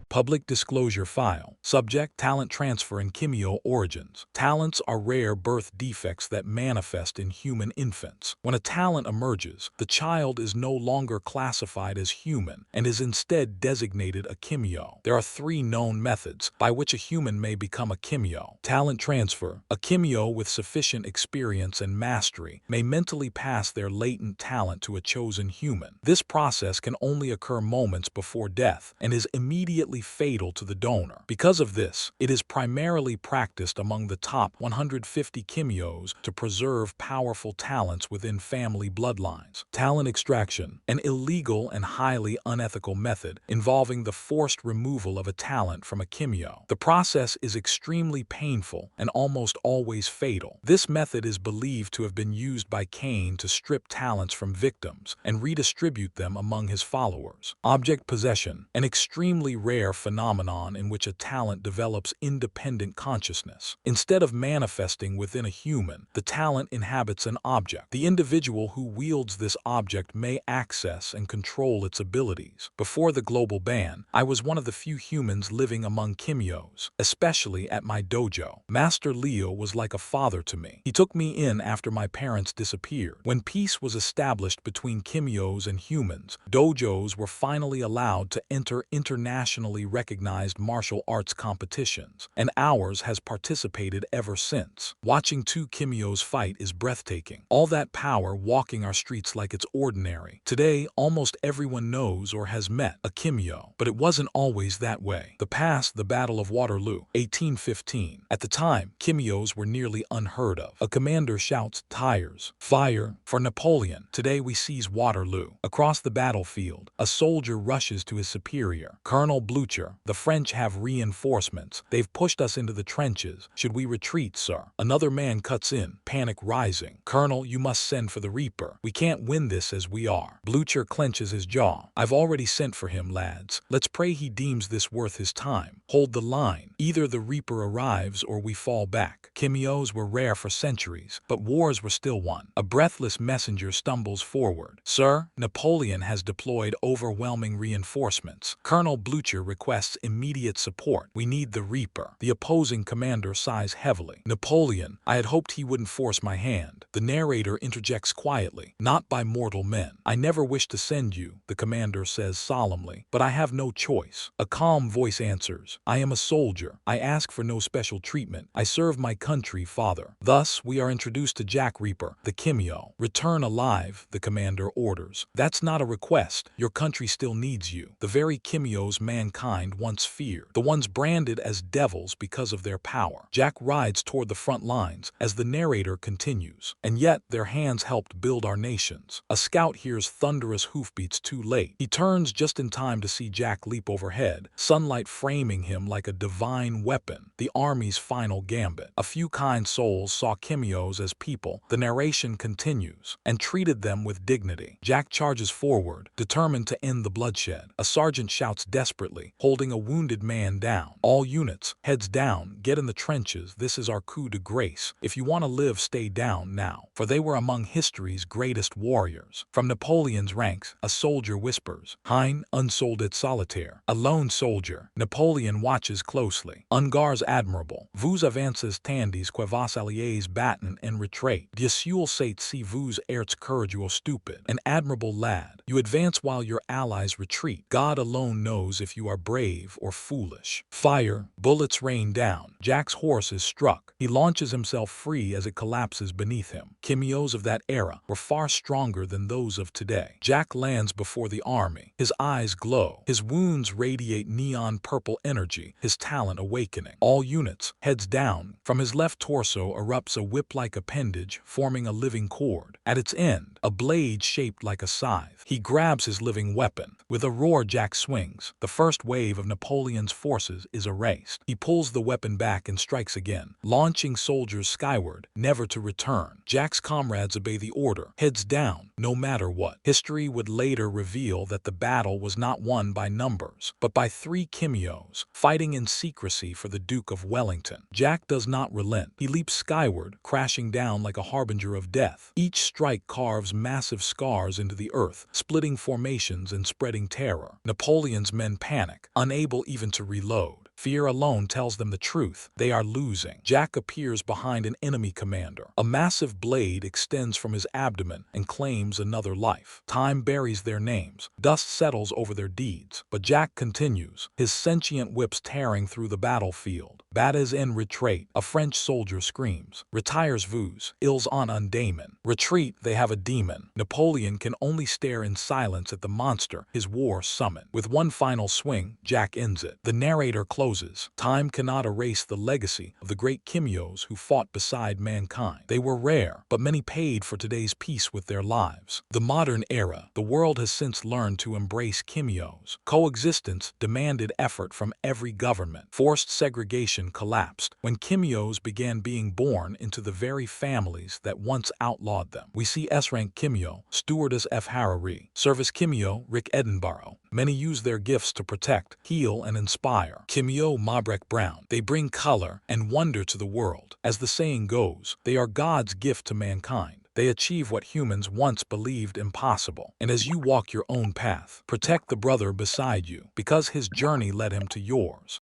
Public Disclosure File. Subject: Talent Transfer and Kimio Origins. Talents are rare birth defects that manifest in human infants. When a talent emerges, the child is no longer classified as human and is instead designated a Kimio. There are 3 known methods by which a human may become a Kimio. Talent transfer. A Kimio with sufficient experience and mastery may mentally pass their latent talent to a chosen human. This process can only occur moments before death and is immediately fatal to the donor. Because of this, it is primarily practiced among the top 150 kimyos to preserve powerful talents within family bloodlines. Talent extraction, an illegal and highly unethical method involving the forced removal of a talent from a kimyo. The process is extremely painful and almost always fatal. This method is believed to have been used by Cain to strip talents from victims and redistribute them among his followers. Object possession, an extremely rare phenomenon in which a talent develops independent consciousness. Instead of manifesting within a human, the talent inhabits an object. The individual who wields this object may access and control its abilities. Before the global ban, I was one of the few humans living among kimyos, especially at my dojo. Master Leo was like a father to me. He took me in after my parents disappeared. When peace was established between kimyos and humans, dojos were finally allowed to enter internationally recognized martial arts competitions, and ours has participated ever since. Watching two kimyos fight is breathtaking. All that power walking our streets like it's ordinary. Today, almost everyone knows or has met a kimyo, but it wasn't always that way. The past, the Battle of Waterloo, 1815. At the time, kimyos were nearly unheard of. A commander shouts, "Tires, fire," for Napoleon. Today we seize Waterloo. Across the battlefield, a soldier rushes to his superior. "Colonel Blucher, the French have reinforcements. They've pushed us into the trenches. Should we retreat, sir?" Another man cuts in, panic rising. "Colonel, you must send for the Reaper. We can't win this as we are." Blucher clenches his jaw. "I've already sent for him, lads. Let's pray he deems this worth his time. Hold the line. Either the Reaper arrives or we fall back." Kimyos were rare for centuries, but wars were still won. A breathless messenger stumbles forward. "Sir, Napoleon has deployed overwhelming reinforcements. Colonel Blucher requests immediate support. We need the Reaper." The opposing commander sighs heavily. "Napoleon, I had hoped he wouldn't force my hand." The narrator interjects quietly. "Not by mortal men. I never wished to send you," the commander says solemnly, "but I have no choice." A calm voice answers, "I am a soldier. I ask for no special treatment. I serve my country, father." Thus, we are introduced to Jack Reaper, the kimyo. "Return alive," the commander orders. "That's not a request. Your country still needs you." The very kimyos mankind once feared, the ones branded as devils because of their power. Jack rides toward the front lines as the narrator continues. "And yet, their hands helped build our nations." A scout hears thunderous hoofbeats too late. He turns just in time to see Jack leap overhead, sunlight framing him like a divine weapon, the army's final gambit. A few kind souls saw kimyos as people, the narration continues, and treated them with dignity. Jack charges forward, determined to end the bloodshed. A sergeant shouts desperately, holding a wounded man down. "All units, heads down, get in the trenches. This is our coup de grace. If you want to live, stay down now." For they were among history's greatest warriors. From Napoleon's ranks, a soldier whispers, "Hein, unsoldat solitaire." A lone soldier. Napoleon watches closely. "Ungars admirable. Vous avances tandis que vos alliés batten en retraite. Dissul sait si vous êtes courageux stupid." An admirable lad. You advance while your allies retreat. God alone knows if you are brave or foolish. Fire. Bullets rain down. Jack's horse is struck. He launches himself free as it collapses beneath him. Kimyos of that era were far stronger than those of today. Jack lands before the army. His eyes glow. His wounds radiate neon purple energy, his talent awakening. "All units, heads down." From his left torso erupts a whip-like appendage, forming a living cord. At its end, a blade shaped like a scythe. He grabs his living weapon. With a roar, Jack swings. The first wave of Napoleon's forces is erased. He pulls the weapon back and strikes again, launching soldiers skyward, never to return. Jack's comrades obey the order, heads down, no matter what. History would later reveal that the battle was not won by numbers, but by three kimyos, fighting in secrecy for the Duke of Wellington. Jack does not relent. He leaps skyward, crashing down like a harbinger of death. Each strike carves massive scars into the earth, splitting formations and spreading terror. Napoleon's men panic, unable even to reload. Fear alone tells them the truth. They are losing. Jack appears behind an enemy commander. A massive blade extends from his abdomen and claims another life. Time buries their names. Dust settles over their deeds. But Jack continues, his sentient whips tearing through the battlefield. Bats en retrait, a French soldier screams. Retires vous, ils ont un démon. Retreat, they have a demon. Napoleon can only stare in silence at the monster his war summoned. With one final swing, Jack ends it. The narrator closes. Time cannot erase the legacy of the great Kimyos who fought beside mankind. They were rare, but many paid for today's peace with their lives. The modern era, the world has since learned to embrace Kimyos. Coexistence demanded effort from every government. Forced segregation collapsed when Kimyos began being born into the very families that once outlawed them. We see S-rank Kimyo, Stewardess F. Harari, Service Kimyo, Rick Edinburgh. Many use their gifts to protect, heal, and inspire. Kimyo Mabrek Brown. They bring color and wonder to the world. As the saying goes, they are God's gift to mankind. They achieve what humans once believed impossible. And as you walk your own path, protect the brother beside you, because his journey led him to yours.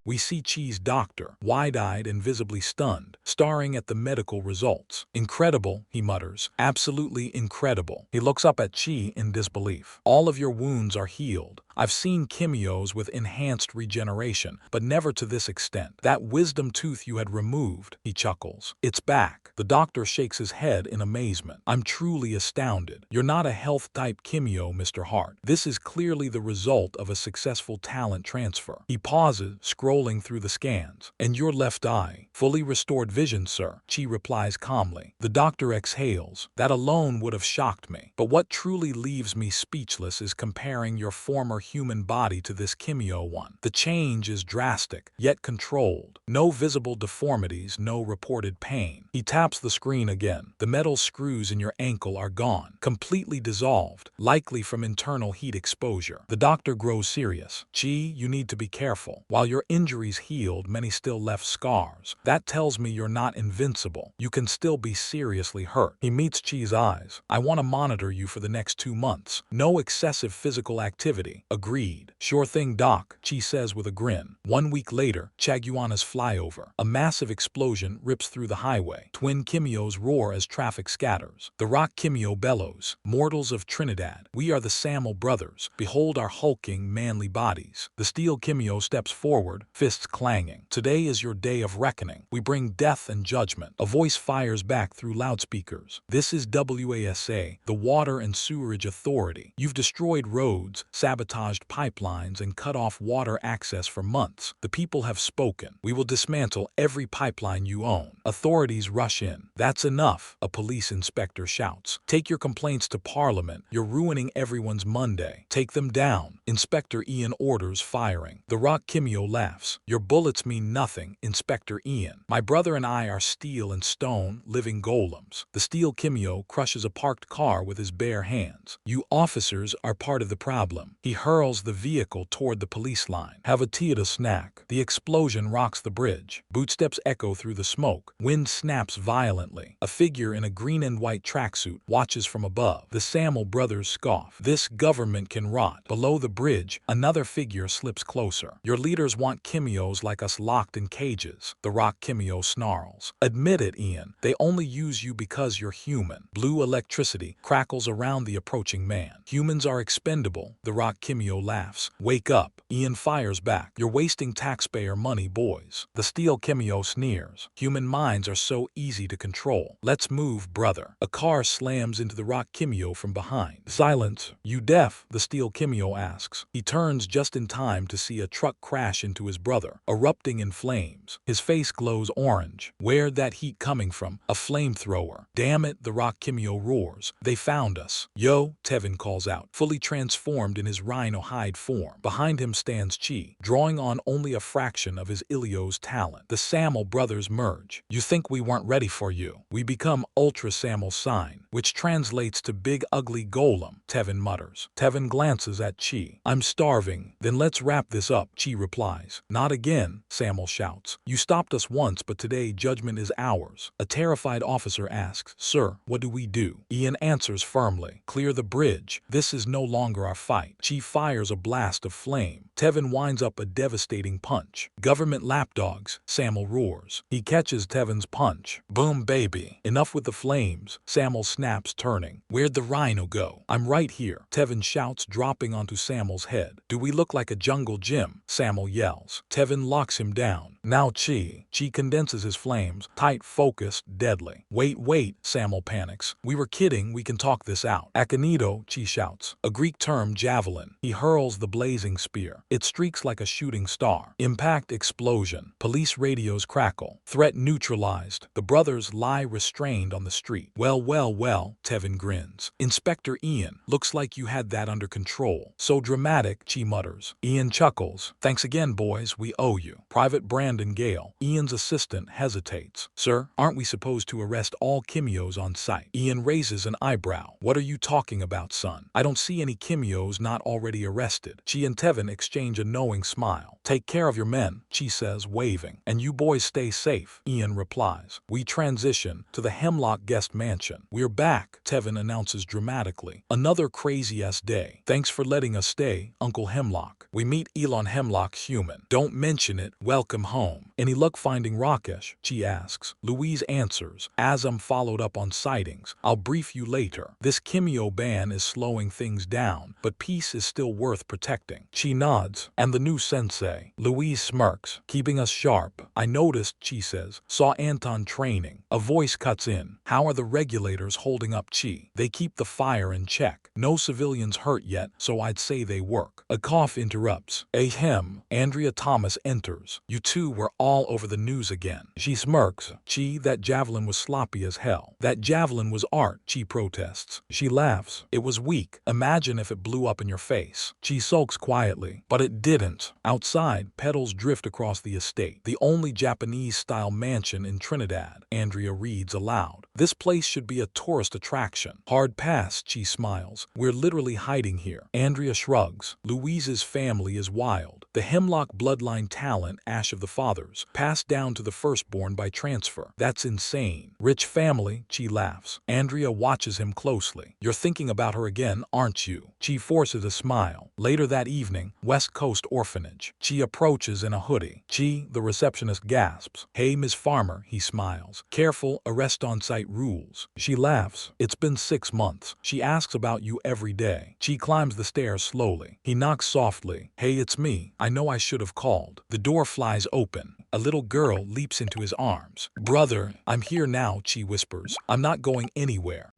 We see Chi's doctor, wide-eyed and visibly stunned, staring at the medical results. Incredible, he mutters. Absolutely incredible. He looks up at Chi in disbelief. All of your wounds are healed. I've seen Kimyos with enhanced regeneration, but never to this extent. That wisdom tooth you had removed, he chuckles. It's back. The doctor shakes his head in amazement. I'm truly astounded. You're not a health-type Kimyo, Mr. Hart. This is clearly the result of a successful talent transfer. He pauses, scrolling through the scans. And your left eye, fully restored vision, sir, Chi replies calmly. The doctor exhales. That alone would have shocked me. But what truly leaves me speechless is comparing your former human body to this Kimyo one. The change is drastic, yet controlled. No visible deformities, no reported pain. He taps the screen again. The metal screws in your ankle are gone, completely dissolved, likely from internal heat exposure. The doctor grows serious. Chi, you need to be careful. While your injuries healed, many still left scars. That tells me you're not invincible. You can still be seriously hurt. He meets Chi's eyes. I want to monitor you for the next 2 months. No excessive physical activity. Agreed. Sure thing, Doc, Chi says with a grin. 1 week later, Chaguana's flyover. A massive explosion rips through the highway. Twin Kimyos roar as traffic scatters. The rock Kimyo bellows. Mortals of Trinidad, we are the Samel brothers. Behold our hulking, manly bodies. The steel Kimyo steps forward, fists clanging. Today is your day of reckoning. We bring death and judgment. A voice fires back through loudspeakers. This is WASA, the Water and Sewerage Authority. You've destroyed roads, sabotaged pipelines, and cut off water access for months. The people have spoken. We will dismantle every pipeline you own. Authorities rush in. That's enough, a police inspector shouts. Take your complaints to Parliament. You're ruining everyone's Monday. Take them down. Inspector Ian orders firing. The rock Kimyo laughs. Your bullets mean nothing, Inspector Ian. My brother and I are steel and stone, living golems. The steel Kimyo crushes a parked car with his bare hands. You officers are part of the problem. He hurls the vehicle toward the police line. Have a tea at a snack. The explosion rocks the bridge. Bootsteps echo through the smoke. Wind snaps violently. A figure in a green and white tracksuit watches from above. The Samel brothers scoff. This government can rot. Below the bridge, another figure slips closer. Your leaders want Kimyos like us locked in cages. The rock Kimyo snarls. Admit it, Ian. They only use you because you're human. Blue electricity crackles around the approaching man. Humans are expendable. The rock Kimyo laughs. Wake up. Ian fires back. You're wasting taxpayer money, boys. The steel Kimyo sneers. Human minds are so easy to control. Let's move, brother. A car slams into the rock Kimyo from behind. Silence. You deaf? The steel Kimyo asks. He turns just in time to see a truck crash into his brother, erupting in flames. His face glows orange. Where'd that heat coming from? A flamethrower. Damn it, the rock Kimyo roars. They found us. Yo, Tevin calls out, fully transformed in his rhino hide form. Behind him stands Chi, drawing on only a fraction of his Ilio's talent. The Samel brothers merge. You think we weren't ready for you? We become Ultra Samel Sign, which translates to Big Ugly Golem, Tevin mutters. Tevin glances at Chi. I'm starving. Then let's wrap this up, Chi replies. Not again, Samel shouts. You stopped us once, but today judgment is ours. A terrified officer asks, Sir, what do we do? Ian answers firmly. Clear the bridge. This is no longer our fight. Chi fires a blast of flame. Tevin winds up a devastating punch. Government lapdogs, Samel roars. He catches Tevin's punch. Boom, baby. Enough with the flames. Samel snaps snaps, turning. Where'd the rhino go? I'm right here, Tevin shouts, dropping onto Samuel's head. Do we look like a jungle gym? Samuel yells. Tevin locks him down. Now Chi condenses his flames, tight, focused, deadly. Wait, Samuel panics. We were kidding, we can talk this out. Akinito, Chi shouts. A Greek term, javelin. He hurls the blazing spear. It streaks like a shooting star. Impact, explosion. Police radios crackle. Threat neutralized. The brothers lie restrained on the street. Well, Tevin grins. Inspector Ian, looks like you had that under control. So dramatic, Chi mutters. Ian chuckles. Thanks again, boys, we owe you. Private Brandon Gale, Ian's assistant, hesitates. Sir, aren't we supposed to arrest all Kimios on site? Ian raises an eyebrow. What are you talking about, son? I don't see any Kimios not already arrested. Chi and Tevin exchange a knowing smile. Take care of your men, Chi says, waving. And you boys stay safe, Ian replies. We transition to the Hemlock guest mansion. We're back, Tevin announces dramatically. Another crazy-ass day. Thanks for letting us stay, Uncle Hemlock. We meet Elon Hemlock's human. Don't mention it. Welcome home. Any luck finding Rakesh? Chi asks. Louise answers. As I'm followed up on sightings, I'll brief you later. This Kimio ban is slowing things down, but peace is still worth protecting. Chi nods. And the new sensei? Louise smirks. Keeping us sharp. I noticed, Chi says. Saw Anton training. A voice cuts in. How are the regulators holding up, Chi? They keep the fire in check. No civilians hurt yet, so I'd say they work. A cough interrupts. Ahem. Andrea Thomas enters. You two were all over the news again. She smirks. Chi, that javelin was sloppy as hell. That javelin was art, Chi protests. She laughs. It was weak. Imagine if it blew up in your face. Chi sulks quietly. But it didn't. Outside, petals drift across the estate. The only Japanese-style mansion in Trinidad, Andrea reads aloud. This place should be a tourist attraction. Hard pass, Chi smiles. We're literally hiding here. Andrea shrugs. Louise's family is wild. The Hemlock bloodline talent, Ash of the Fathers, passed down to the firstborn by transfer. That's insane. Rich family, Chi laughs. Andrea watches him closely. You're thinking about her again, aren't you? Chi forces a smile. Later that evening, West Coast Orphanage. Chi approaches in a hoodie. Chi, the receptionist, gasps. Hey, Miss Farmer, he smiles. Careful, arrest on site rules. She laughs. It's been 6 months. She asks about you every day. Chi climbs the stairs slowly. He knocks softly. Hey, it's me. I know I should have called. The door flies open. A little girl leaps into his arms. Brother, I'm here now, Chi whispers. I'm not going anywhere.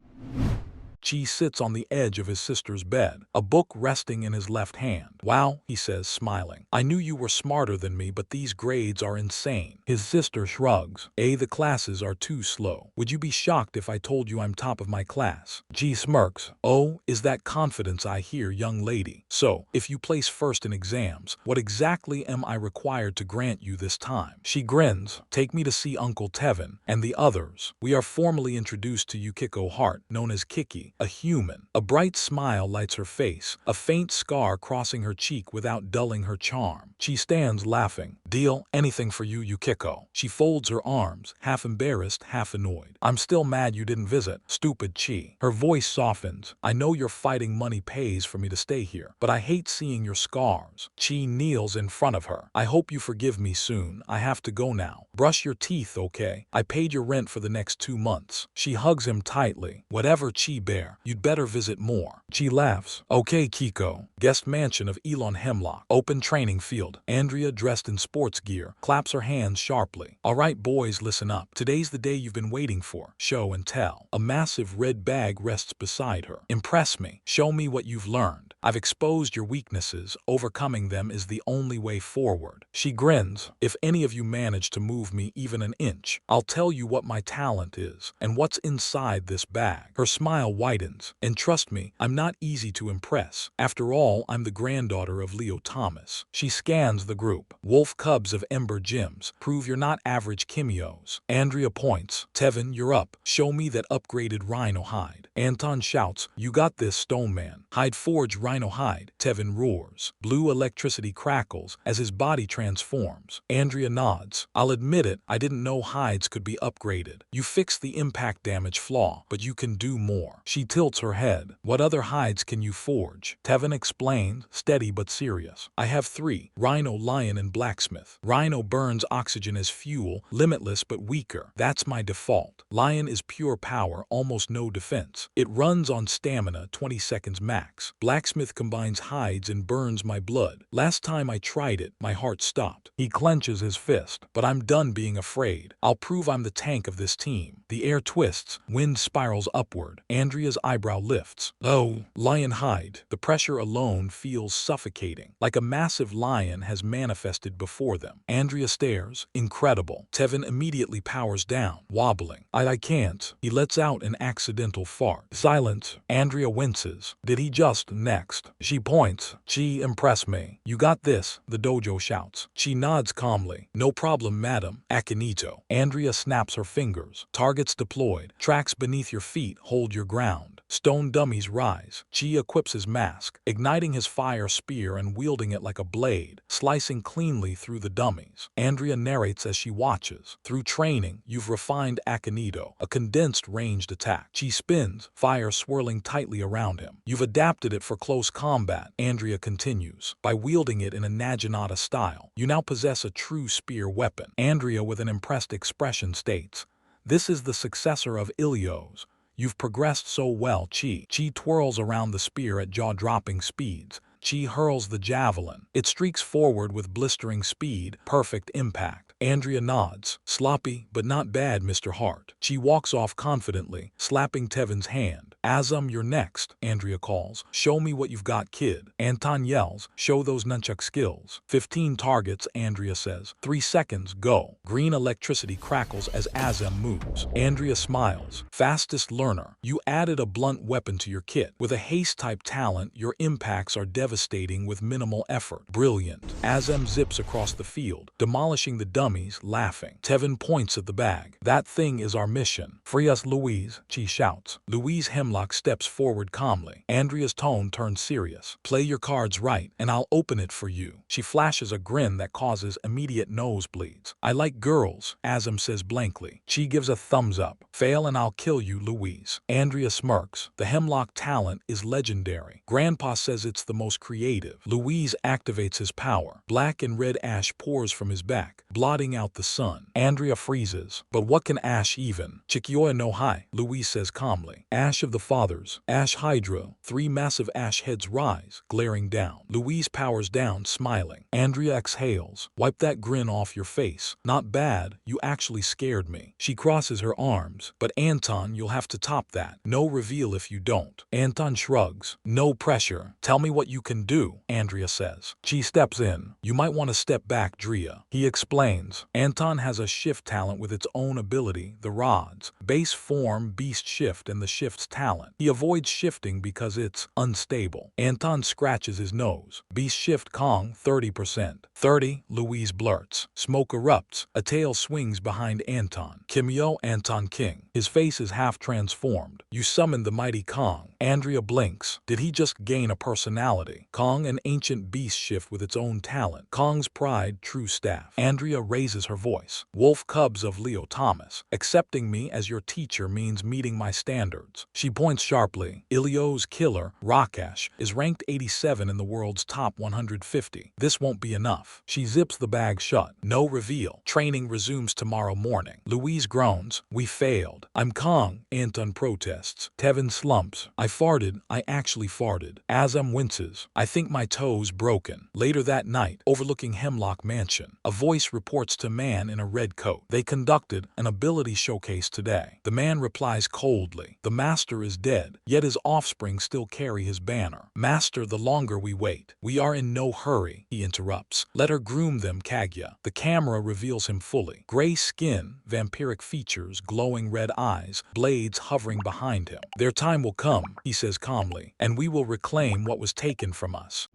Chi sits on the edge of his sister's bed, a book resting in his left hand. Wow, he says, smiling. I knew you were smarter than me, but these grades are insane. His sister shrugs. The classes are too slow. Would you be shocked if I told you I'm top of my class? Chi smirks. Oh, is that confidence I hear, young lady? So, if you place first in exams, what exactly am I required to grant you this time? She grins. Take me to see Uncle Tevin and the others. We are formally introduced to Yukiko Hart, known as Kiki, a human. A bright smile lights her face, a faint scar crossing her cheek without dulling her charm. She stands laughing. Deal, anything for you, Yukiko. She folds her arms, half embarrassed, half annoyed. I'm still mad you didn't visit, stupid Chi. Her voice softens. I know your fighting money pays for me to stay here, but I hate seeing your scars. Chi kneels in front of her. I hope you forgive me soon. I have to go now. Brush your teeth, okay? I paid your rent for the next 2 months. She hugs him tightly. Whatever, Chi Bear. You'd better visit more. Chi laughs. Okay, Kiko. Guest mansion of Elon Hemlock. Open training field. Andrea, dressed in sports gear, claps her hands sharply. All right, boys, listen up. Today's the day you've been waiting for. Show and tell. A massive red bag rests beside her. Impress me. Show me what you've learned. I've exposed your weaknesses. Overcoming them is the only way forward. She grins. If any of you manage to move me even an inch, I'll tell you what my talent is and what's inside this bag. Her smile widens. And trust me, I'm not easy to impress. After all, I'm the granddaughter of Leo Thomas. She scans the group. Wolf cubs of Ember Gyms. Prove you're not average Kimios. Andrea points. Tevin, you're up. Show me that upgraded rhino hide. Anton shouts. You got this, Stone Man. Hide forge rhino hide. Tevin roars. Blue electricity crackles as his body transforms. Andrea nods. I'll admit admit it, I didn't know hides could be upgraded. You fixed the impact damage flaw, but you can do more. She tilts her head. What other hides can you forge? Tevin explained, steady but serious. I have 3, Rhino, Lion, and Blacksmith. Rhino burns oxygen as fuel, limitless but weaker. That's my default. Lion is pure power, almost no defense. It runs on stamina, 20 seconds max. Blacksmith combines hides and burns my blood. Last time I tried it, my heart stopped. He clenches his fist. But I'm done being afraid. I'll prove I'm the tank of this team. The air twists, wind spirals upward. Andrea's eyebrow lifts. Oh, lion hide. The pressure alone feels suffocating, like a massive lion has manifested before them. Andrea stares. Incredible. Tevin immediately powers down, wobbling. I can't. He lets out an accidental fart. Silence. Andrea winces. Did he just? Next. She points. Chi, impress me. You got this, the dojo shouts. She nods calmly. No problem, madam. Akihito. Andrea snaps her fingers. Targets deployed. Tracks beneath your feet. Hold your ground. Stone dummies rise. Chi equips his mask, igniting his fire spear and wielding it like a blade, slicing cleanly through the dummies. Andrea narrates as she watches. Through training, you've refined Akihito, a condensed ranged attack. Chi spins, fire swirling tightly around him. You've adapted it for close combat, Andrea continues. By wielding it in a Naginata style, you now possess a true spear weapon. Andrea, with an impressed expression, states, this is the successor of Ilio's. You've progressed so well, Chi. Chi twirls around the spear at jaw-dropping speeds. Chi hurls the javelin. It streaks forward with blistering speed, perfect impact. Andrea nods. Sloppy, but not bad, Mr. Hart. Chi walks off confidently, slapping Tevin's hand. Azam, you're next, Andrea calls. Show me what you've got, kid. Anton yells, show those nunchuck skills. 15 targets, Andrea says. 3 seconds, go. Green electricity crackles as Azam moves. Andrea smiles. Fastest learner. You added a blunt weapon to your kit. With a haste-type talent, your impacts are devastating with minimal effort. Brilliant. Azam zips across the field, demolishing the dummies, laughing. Tevin points at the bag. That thing is our mission. Free us, Louise, Chi shouts. Louise Hemlock steps forward calmly. Andrea's tone turns serious. Play your cards right, and I'll open it for you. She flashes a grin that causes immediate nosebleeds. I like girls, Azam says blankly. Chi gives a thumbs up. Fail and I'll kill you, Louise. Andrea smirks. The Hemlock talent is legendary. Grandpa says it's the most creative. Louise activates his power. Black and red ash pours from his back, blotting out the sun. Andrea freezes. But what can ash even? Chikyoya no hai, Louise says calmly. Ash of the fathers. Ash Hydra. 3 massive ash heads rise, glaring down. Louise powers down, smiling. Andrea exhales. Wipe that grin off your face. Not bad, you actually scared me. She crosses her arms. But Anton, you'll have to top that. No reveal if you don't. Anton shrugs. No pressure. Tell me what you can do, Andrea says. She steps in. You might want to step back, Drea. He explains. Anton has a shift talent with its own ability, the rods. Base form, beast shift, and the shift's talent. He avoids shifting because it's unstable. Anton scratches his nose. Beast shift Kong, 30%. 30, Louise blurts. Smoke erupts. A tail swings behind Anton. Kimyo, Anton King. His face is half transformed. You summoned the mighty Kong. Andrea blinks. Did he just gain a personality? Kong, an ancient beast shift with its own talent. Kong's pride, true staff. Andrea raises her voice. Wolf cubs of Leo Thomas. Accepting me as your teacher means meeting my standards. She points sharply. Ilio's killer, Rakash, is ranked 87 in the world's top 150. This won't be enough. She zips the bag shut. No reveal. Training resumes tomorrow morning. Louise groans. We failed. I'm Kong, Anton protests. Tevin slumps. I farted. I actually farted. Azam winces. I think my toe's broken. Later that night, overlooking Hemlock Mansion, a voice reports to man in a red coat. They conducted an ability showcase today. The man replies coldly. The master is dead, yet his offspring still carry his banner. Master, the longer we wait. We are in no hurry, he interrupts. Let her groom them, Kagya. The camera reveals him fully. Gray skin, vampiric features, glowing red eyes, blades hovering behind him. Their time will come, he says calmly, and we will reclaim what was taken from us.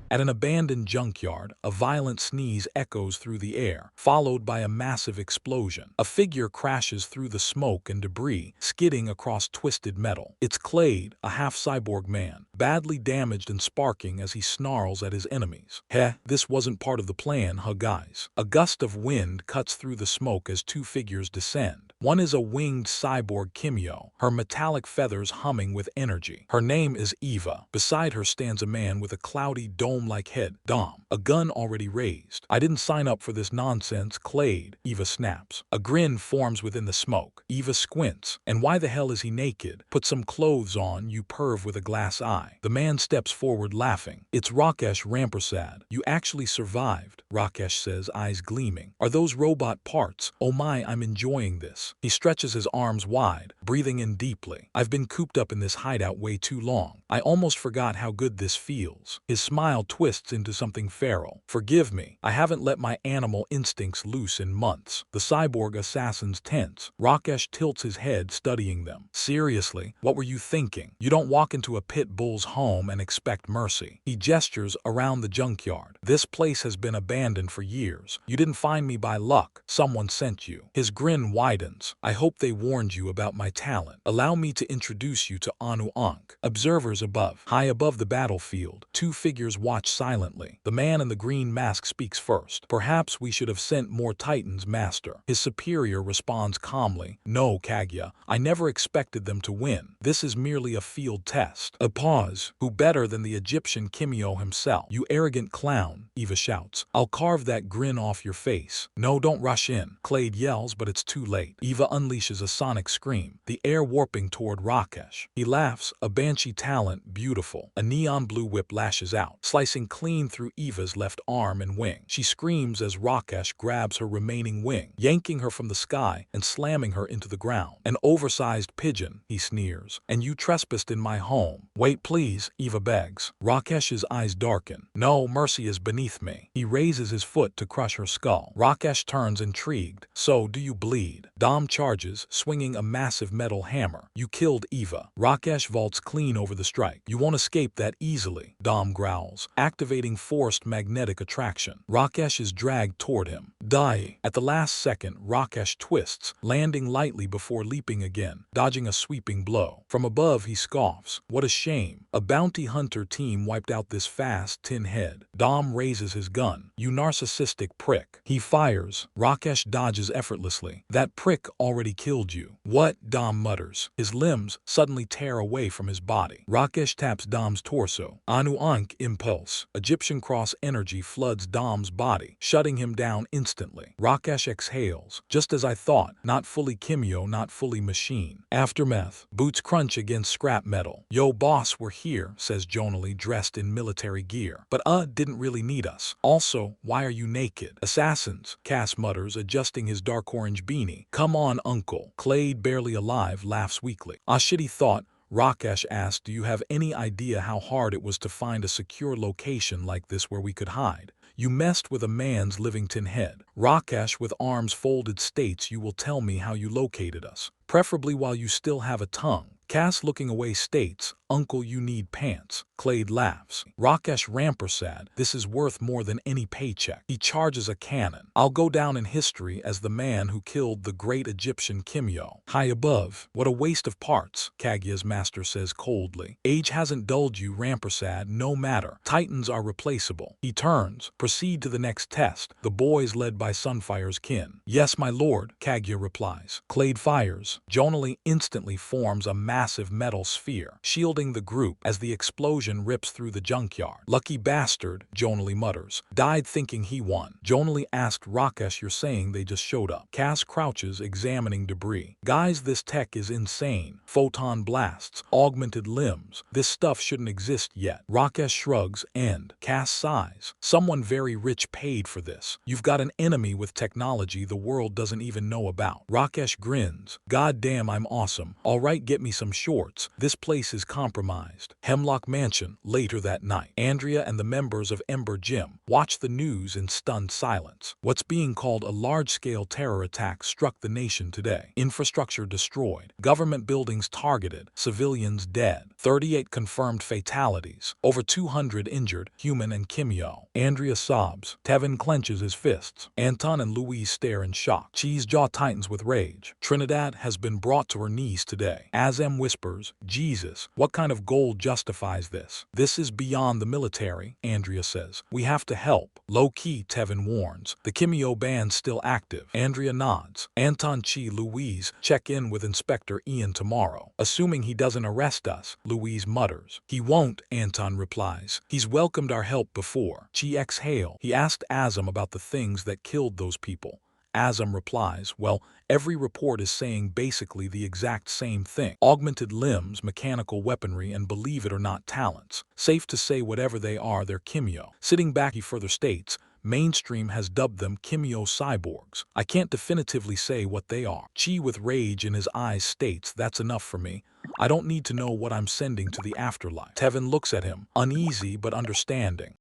At an abandoned junkyard, a violent sneeze echoes through the air, followed by a massive explosion. A figure crashes through the smoke and debris, skidding across twisted metal. It's Clade, a half-cyborg man, badly damaged and sparking as he snarls at his enemies. Heh, this wasn't part of the plan, huh guys? A gust of wind cuts through the smoke as two figures descend. One is a winged cyborg Kimyo, her metallic feathers humming with energy. Her name is Eva. Beside her stands a man with a cloudy dome-like head, Dom, a gun already raised. I didn't sign up for this nonsense, Clade, Eva snaps. A grin forms within the smoke. Eva squints. And why the hell is he naked? Put some clothes on, you perv with a glass eye. The man steps forward laughing. It's Rakesh Rampersad. You actually survived, Rakesh says, eyes gleaming. Are those robot parts? Oh my, I'm enjoying this. He stretches his arms wide, breathing in deeply. I've been cooped up in this hideout way too long. I almost forgot how good this feels. His smile twists into something feral. Forgive me, I haven't let my animal instincts loose in months. The cyborg assassins tense. Rakesh tilts his head, studying them. Seriously, what were you thinking? You don't walk into a pit bull's home and expect mercy. He gestures around the junkyard. This place has been abandoned for years. You didn't find me by luck. Someone sent you. His grin widens. I hope they warned you about my talent. Allow me to introduce you to Anu Ankh. Observers above. High above the battlefield, two figures watch silently. The man in the green mask speaks first. Perhaps we should have sent more Titans, Master. His superior responds calmly. No, Kaguya. I never expected them to win. This is merely a field test. A pause. Who better than the Egyptian Kimyo himself? You arrogant clown, Eva shouts. I'll carve that grin off your face. No, don't rush in. Clade yells, but it's too late. Eva unleashes a sonic scream, the air warping toward Rakesh. He laughs, a banshee talent, beautiful. A neon blue whip lashes out, slicing clean through Eva's left arm and wing. She screams as Rakesh grabs her remaining wing, yanking her from the sky and slamming her into the ground. An oversized pigeon, he sneers. And you trespassed in my home. Wait please, Eva begs. Rakesh's eyes darken. No, mercy is beneath me. He raises his foot to crush her skull. Rakesh turns intrigued. So, do you bleed? Dom charges, swinging a massive metal hammer. You killed Eva. Rakesh vaults clean over the strike. You won't escape that easily, Dom growls, activating forced magnetic attraction. Rakesh is dragged toward him. Die. At the last second, Rakesh twists, landing lightly before leaping again, dodging a sweeping blow. From above, he scoffs. What a shame. A bounty hunter team wiped out this fast tin head. Dom raises his gun. You narcissistic prick. He fires. Rakesh dodges effortlessly. That prick already killed you. What? Dom mutters. His limbs suddenly tear away from his body. Rakesh taps Dom's torso. Anu Ankh impulse. Egyptian cross energy floods Dom's body, shutting him down instantly. Rakesh exhales. Just as I thought. Not fully Kimyo, not fully machine. Aftermath. Boots crunch against scrap metal. Yo boss, we're here, says Jonali, dressed in military gear. But didn't really need us. Also, why are you naked? Assassins, Cass mutters, adjusting his dark orange beanie. Come on, uncle. Clade, barely alive, laughs weakly. Shitty thought. Rakesh asked, do you have any idea how hard it was to find a secure location like this where we could hide? You messed with a man's living tin head. Rakesh, with arms folded, states, you will tell me how you located us, preferably while you still have a tongue. Cass, looking away, states, Uncle, you need pants. Clade laughs. Rakesh Rampersad, this is worth more than any paycheck. He charges a cannon. I'll go down in history as the man who killed the great Egyptian Kimyo. High above, what a waste of parts, Kaguya's master says coldly. Age hasn't dulled you, Rampersad, no matter. Titans are replaceable. He turns. Proceed to the next test. The boys led by Sunfire's kin. Yes, my lord, Kaguya replies. Clade fires. Jonali instantly forms a massive metal sphere, shielding the group as the explosion rips through the junkyard. Lucky bastard, Jonali mutters. Died thinking he won. Jonali asked Rakesh, you're saying they just showed up? Cass crouches, examining debris. Guys, this tech is insane. Photon blasts, augmented limbs. This stuff shouldn't exist yet. Rakesh shrugs, and Cass sighs. Someone very rich paid for this. You've got an enemy with technology the world doesn't even know about. Rakesh grins. God damn, I'm awesome. Alright, get me some shorts. This place is compromised. Hemlock Mansion, later that night. Andrea and the members of Ember Gym watch the news in stunned silence. What's being called a large-scale terror attack struck the nation today. Infrastructure destroyed. Government buildings targeted. Civilians dead. 38 confirmed fatalities. Over 200 injured, human and Kimyo. Andrea sobs. Tevin clenches his fists. Anton and Louise stare in shock. Cheese jaw tightens with rage. Trinidad has been brought to her knees today. Azem whispers, Jesus, what kind of goal justifies this? This is beyond the military, Andrea says. We have to help. Low-key, Tevin warns. The Kimio band's still active. Andrea nods. Anton, Chi, Louise, check in with Inspector Ian tomorrow. Assuming he doesn't arrest us, Louise mutters. He won't, Anton replies. He's welcomed our help before. Chi exhale. He asked Azam about the things that killed those people. Azam replies, well, every report is saying basically the exact same thing. Augmented limbs, mechanical weaponry, and believe it or not talents. Safe to say whatever they are, they're Kimio. Sitting back, he further states, mainstream has dubbed them Kimio cyborgs. I can't definitively say what they are. Chi, with rage in his eyes, states, that's enough for me. I don't need to know what I'm sending to the afterlife. Tevin looks at him, uneasy but understanding.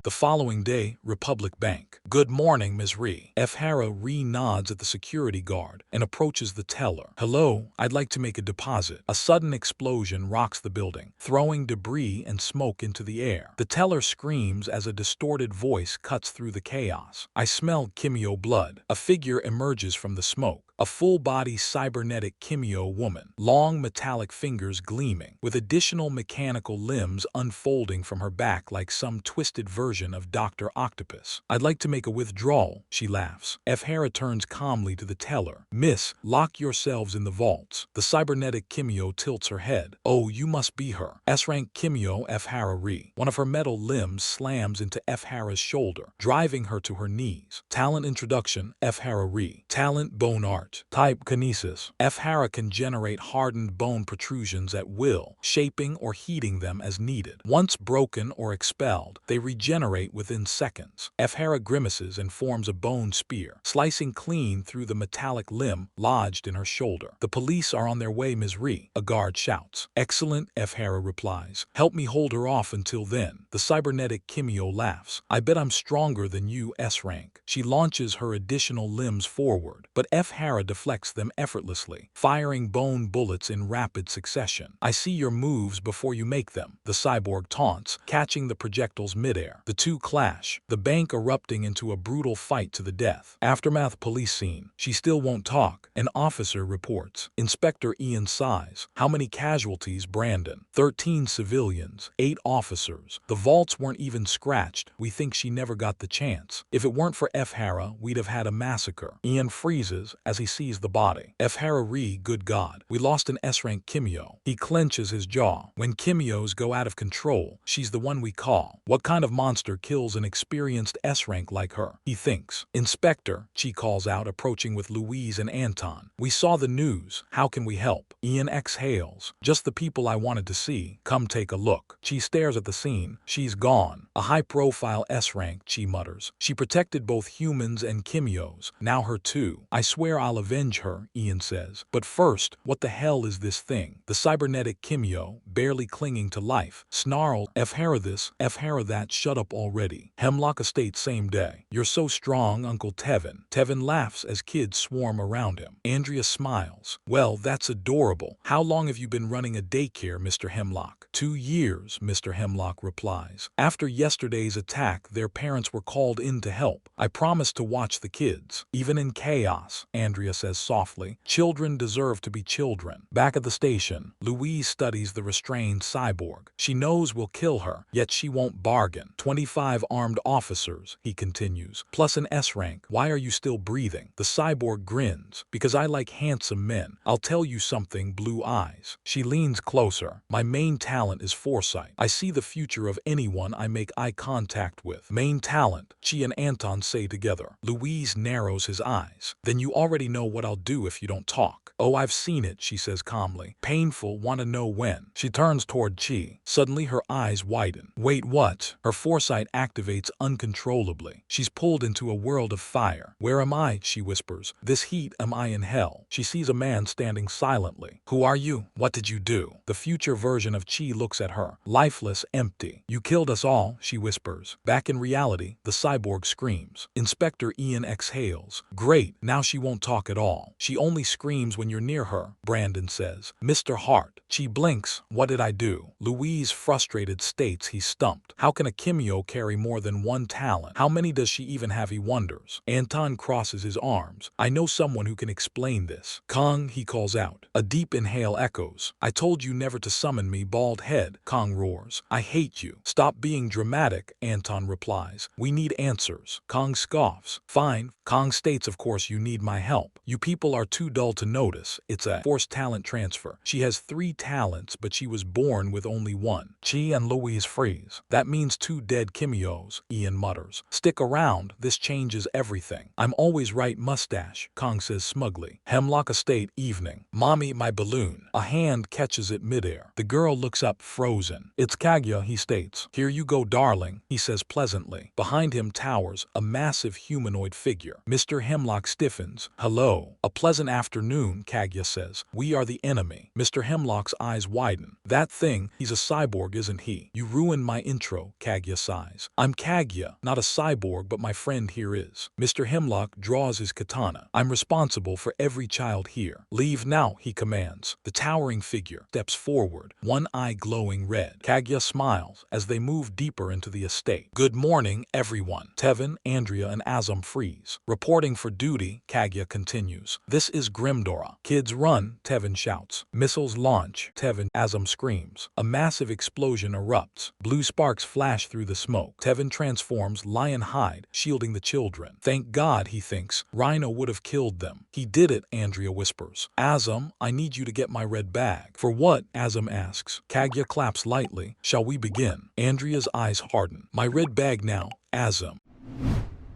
The following day, Republic Bank. Good morning, Ms. Ree. F. Hara Ree nods at the security guard and approaches the teller. Hello, I'd like to make a deposit. A sudden explosion rocks the building, throwing debris and smoke into the air. The teller screams as a distorted voice cuts through the chaos. I smell Kimio blood. A figure emerges from the smoke. A full-body cybernetic Kimio woman, long metallic fingers gleaming, with additional mechanical limbs unfolding from her back like some twisted version of Dr. Octopus. I'd like to make a withdrawal, she laughs. F. Hara turns calmly to the teller. Miss, lock yourselves in the vaults. The cybernetic Kimio tilts her head. Oh, you must be her. S-rank Kimio F. Hara Ree. One of her metal limbs slams into F. Hara's shoulder, driving her to her knees. Talent introduction, F. Hara Ree. Talent bone art. Type kinesis. F. Hara can generate hardened bone protrusions at will, shaping or heating them as needed. Once broken or expelled, they regenerate within seconds. F. Hara grimaces and forms a bone spear, slicing clean through the metallic limb lodged in her shoulder. The police are on their way, Ms. Ree, a guard shouts. Excellent, F. Hara replies. Help me hold her off until then. The cybernetic Kimio laughs. I bet I'm stronger than you, S-rank. She launches her additional limbs forward, but F. Hara deflects them effortlessly, firing bone bullets in rapid succession. I see your moves before you make them, the cyborg taunts, catching the projectiles midair. The two clash, the bank erupting into a brutal fight to the death. Aftermath police scene. She still won't talk. An officer reports. Inspector Ian sighs. How many casualties, Brandon? 13 civilians, 8 officers. The vaults weren't even scratched. We think she never got the chance. If it weren't for F. Hara, we'd have had a massacre. Ian freezes as he sees the body. F. Hara Ree, good God. We lost an S-rank Kimio. He clenches his jaw. When Kimios go out of control, she's the one we call. What kind of monster kills an experienced S-rank like her? He thinks. Inspector, Chi calls out, approaching with Louise and Anton. We saw the news. How can we help? Ian exhales. Just the people I wanted to see. Come take a look. Chi stares at the scene. She's gone. A high-profile S-rank, Chi mutters. She protected both humans and Kimios. Now her too. I swear I'll avenge her, Ian says. But first, what the hell is this thing? The cybernetic Kimio, barely clinging to life, snarls, F. Hara this, F. Hara that, shut up already. Hemlock Estate same day. You're so strong, Uncle Tevin. Tevin laughs as kids swarm around him. Andrea smiles. Well, that's adorable. How long have you been running a daycare, Mr. Hemlock? 2 years, Mr. Hemlock replies. After yesterday's attack, their parents were called in to help. I promised to watch the kids. Even in chaos, Andrea says softly. Children deserve to be children. Back at the station, Louise studies the restrained cyborg. She knows we'll kill her, yet she won't bargain. 25 armed officers, he continues, plus an S-rank. Why are you still breathing? The cyborg grins. Because I like handsome men. I'll tell you something, blue eyes. She leans closer. My main talent is foresight. I see the future of anyone I make eye contact with. Main talent, Chi and Anton say together. Louise narrows his eyes. Then you already know what I'll do if you don't talk. Oh, I've seen it, she says calmly. Painful, want to know when. She turns toward Chi. Suddenly her eyes widen. Wait, what? Her foresight activates uncontrollably. She's pulled into a world of fire. Where am I? She whispers. This heat, am I in hell? She sees a man standing silently. Who are you? What did you do? The future version of Chi looks at her. Lifeless, empty. You killed us all, she whispers. Back in reality, the cyborg screams. Inspector Ian exhales. Great, now she won't talk at all. She only screams when you're near her, Brandon says. Mr. Hart. Chi blinks. What What did I do? Louise, frustrated, states he's stumped. How can a Kimio carry more than one talent? How many does she even have, he wonders. Anton crosses his arms. I know someone who can explain this. Kong, he calls out. A deep inhale echoes. I told you never to summon me, bald head, Kong roars. I hate you. Stop being dramatic, Anton replies. We need answers. Kong scoffs. Fine, Kong states, of course you need my help. You people are too dull to notice. It's a forced talent transfer. She has 3 talents, but she was born with only 1. Chi and Louise freeze. That means 2 dead Kimios, Ian mutters. Stick around, this changes everything. I'm always right, mustache, Kong says smugly. Hemlock Estate, evening. Mommy, my balloon. A hand catches it midair. The girl looks up, frozen. It's Kaguya, he states. Here you go, darling, he says pleasantly. Behind him towers a massive humanoid figure. Mr. Hemlock stiffens. Hello. A pleasant afternoon, Kaguya says. We are the enemy. Mr. Hemlock's eyes widen. That thing, he's a cyborg, isn't he? You ruined my intro, Kaguya sighs. I'm Kaguya, not a cyborg, but my friend here is. Mr. Hemlock draws his katana. I'm responsible for every child here. Leave now, he commands. The towering figure steps forward, one eye glowing red. Kaguya smiles as they move deeper into the estate. Good morning, everyone. Tevin, Andrea, and Azam freeze. Reporting for duty, Kaguya continues. This is Grimdora. Kids run, Tevin shouts. Missiles launch, Tevin. Azam screams. A massive explosion erupts. Blue sparks flash through the smoke. Tevin transforms lion hide, shielding the children. Thank God, he thinks. Rhino would have killed them. He did it, Andrea whispers. Azam, I need you to get my red bag. For what? Azam asks. Kaguya claps lightly. Shall we begin? Andrea's eyes harden. My red bag now, Azam.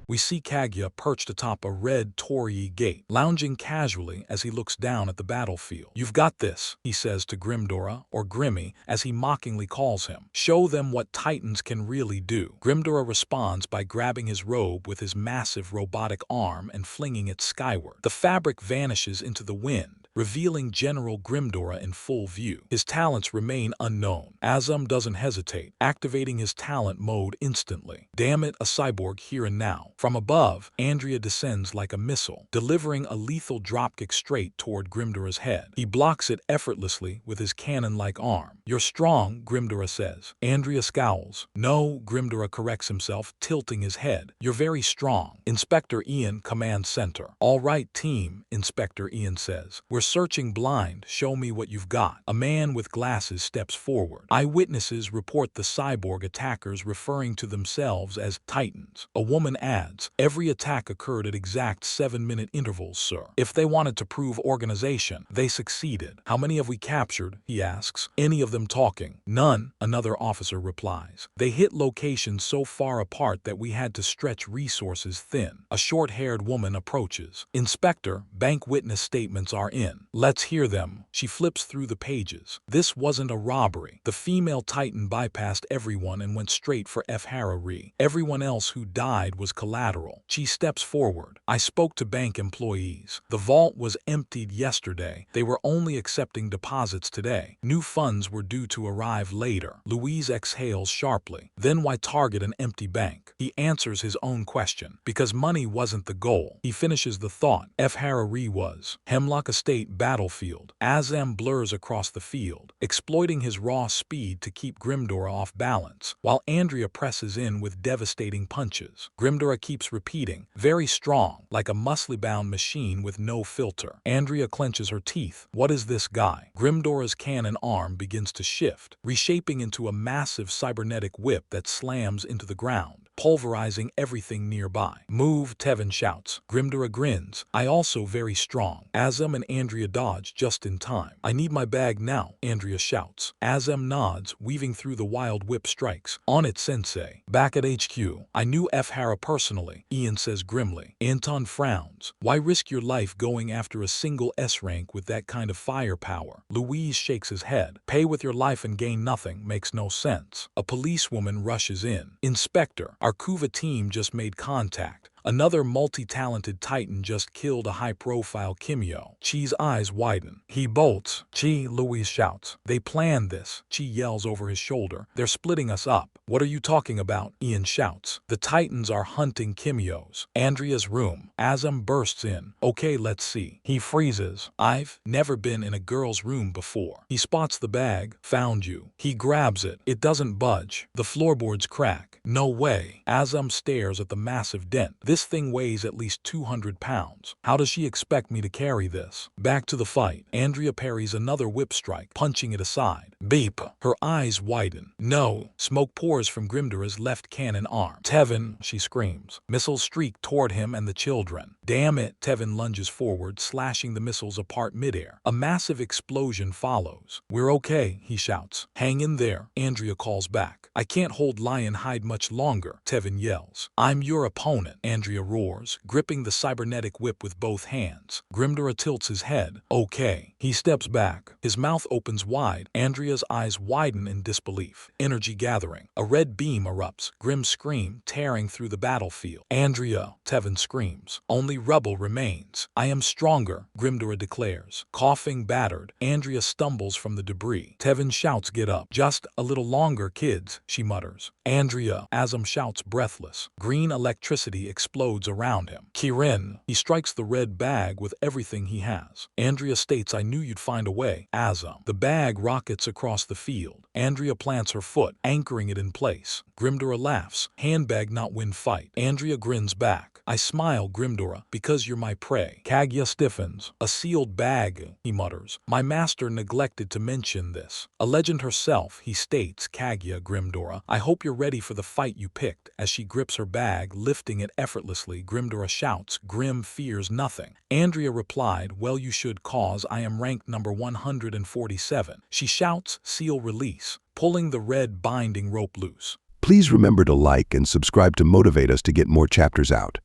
We see Kaguya perched atop a red torii gate, lounging casually as he looks down at the battlefield. You've got this, he says to Grimdora, or Grimmy, as he mockingly calls him. Show them what Titans can really do. Grimdora responds by grabbing his robe with his massive robotic arm and flinging it skyward. The fabric vanishes into the wind, revealing General Grimdora in full view. His talents remain unknown. Azam doesn't hesitate, activating his talent mode instantly. Damn it, a cyborg here and now. From above, Andrea descends like a missile, delivering a lethal dropkick straight toward Grimdora's head. He blocks it effortlessly with his cannon-like arm. You're strong, Grimdora says. Andrea scowls. No, Grimdora corrects himself, tilting his head. You're very strong. Inspector Ian, Command Center. All right, team, Inspector Ian says. We're searching blind. Show me what you've got. A man with glasses steps forward. Eyewitnesses report the cyborg attackers referring to themselves as Titans. A woman adds, every attack occurred at exact 7-minute intervals, sir. If they wanted to prove organization, they succeeded. How many have we captured? He asks. Any of them talking? None, another officer replies. They hit locations so far apart that we had to stretch resources thin. A short-haired woman approaches. Inspector, bank witness statements are in. Let's hear them. She flips through the pages. This wasn't a robbery. The female Titan bypassed everyone and went straight for F. Harari. Everyone else who died was collateral. She steps forward. I spoke to bank employees. The vault was emptied yesterday. They were only accepting deposits today. New funds were due to arrive later. Louise exhales sharply. Then why target an empty bank? He answers his own question. Because money wasn't the goal. He finishes the thought. F. Harari was. Hemlock Estate battlefield. Azam blurs across the field, exploiting his raw speed to keep Grimdora off balance, while Andrea presses in with devastating punches. Grimdora keeps repeating, very strong, like a muscly-bound machine with no filter. Andrea clenches her teeth. What is this guy? Grimdora's cannon arm begins to shift, reshaping into a massive cybernetic whip that slams into the ground, pulverizing everything nearby. Move, Tevin shouts. Grimdora grins. I also very strong. Azam and Andrea dodge just in time. I need my bag now, Andrea shouts. Azam nods, weaving through the wild whip strikes. On it, Sensei. Back at HQ. I knew F. Hara personally, Ian says grimly. Anton frowns. Why risk your life going after a single S rank with that kind of firepower? Louise shakes his head. Pay with your life and gain nothing makes no sense. A policewoman rushes in. Inspector, our Kuva team just made contact. Another multi-talented titan just killed a high-profile Kimyo. Chi's eyes widen. He bolts. Chi, Louise shouts. They planned this. Chi yells over his shoulder. They're splitting us up. What are you talking about? Ian shouts. The titans are hunting Kimyos. Andrea's room. Azam bursts in. Okay, let's see. He freezes. I've never been in a girl's room before. He spots the bag. Found you. He grabs it. It doesn't budge. The floorboards crack. No way. Azam stares at the massive dent. This thing weighs at least 200 pounds. How does she expect me to carry this? Back to the fight. Andrea parries another whip strike, punching it aside. Beep. Her eyes widen. No. Smoke pours from Grimdora's left cannon arm. Tevin, she screams. Missiles streak toward him and the children. Damn it. Tevin lunges forward, slashing the missiles apart midair. A massive explosion follows. We're okay, he shouts. Hang in there, Andrea calls back. I can't hold Lionhide much longer, Tevin yells. I'm your opponent, Andrea roars, gripping the cybernetic whip with both hands. Grimdora tilts his head. Okay. He steps back. His mouth opens wide. Andrea's eyes widen in disbelief. Energy gathering. A red beam erupts. Grim scream tearing through the battlefield. Andrea, Tevin screams. Only rubble remains. I am stronger, Grimdora declares. Coughing battered, Andrea stumbles from the debris. Tevin shouts, get up. Just a little longer, kids, she mutters. Andrea, Azam shouts breathless. Green electricity explodes around him. Kirin, he strikes the red bag with everything he has. Andrea states, I knew you'd find a way. Azam. The bag rockets across the field. Andrea plants her foot, anchoring it in place. Grimdora laughs. Handbag not win fight. Andrea grins back. I smile, Grimdora, because you're my prey. Kaguya stiffens. A sealed bag, he mutters. My master neglected to mention this. A legend herself, he states, Kaguya, Grimdora. I hope you're ready for the fight you picked. As she grips her bag, lifting it effortlessly, Grimdora shouts, Grim fears nothing. Andrea replied, well, you should, cause I am ranked number 147. She shouts, seal release, pulling the red binding rope loose. Please remember to like and subscribe to motivate us to get more chapters out.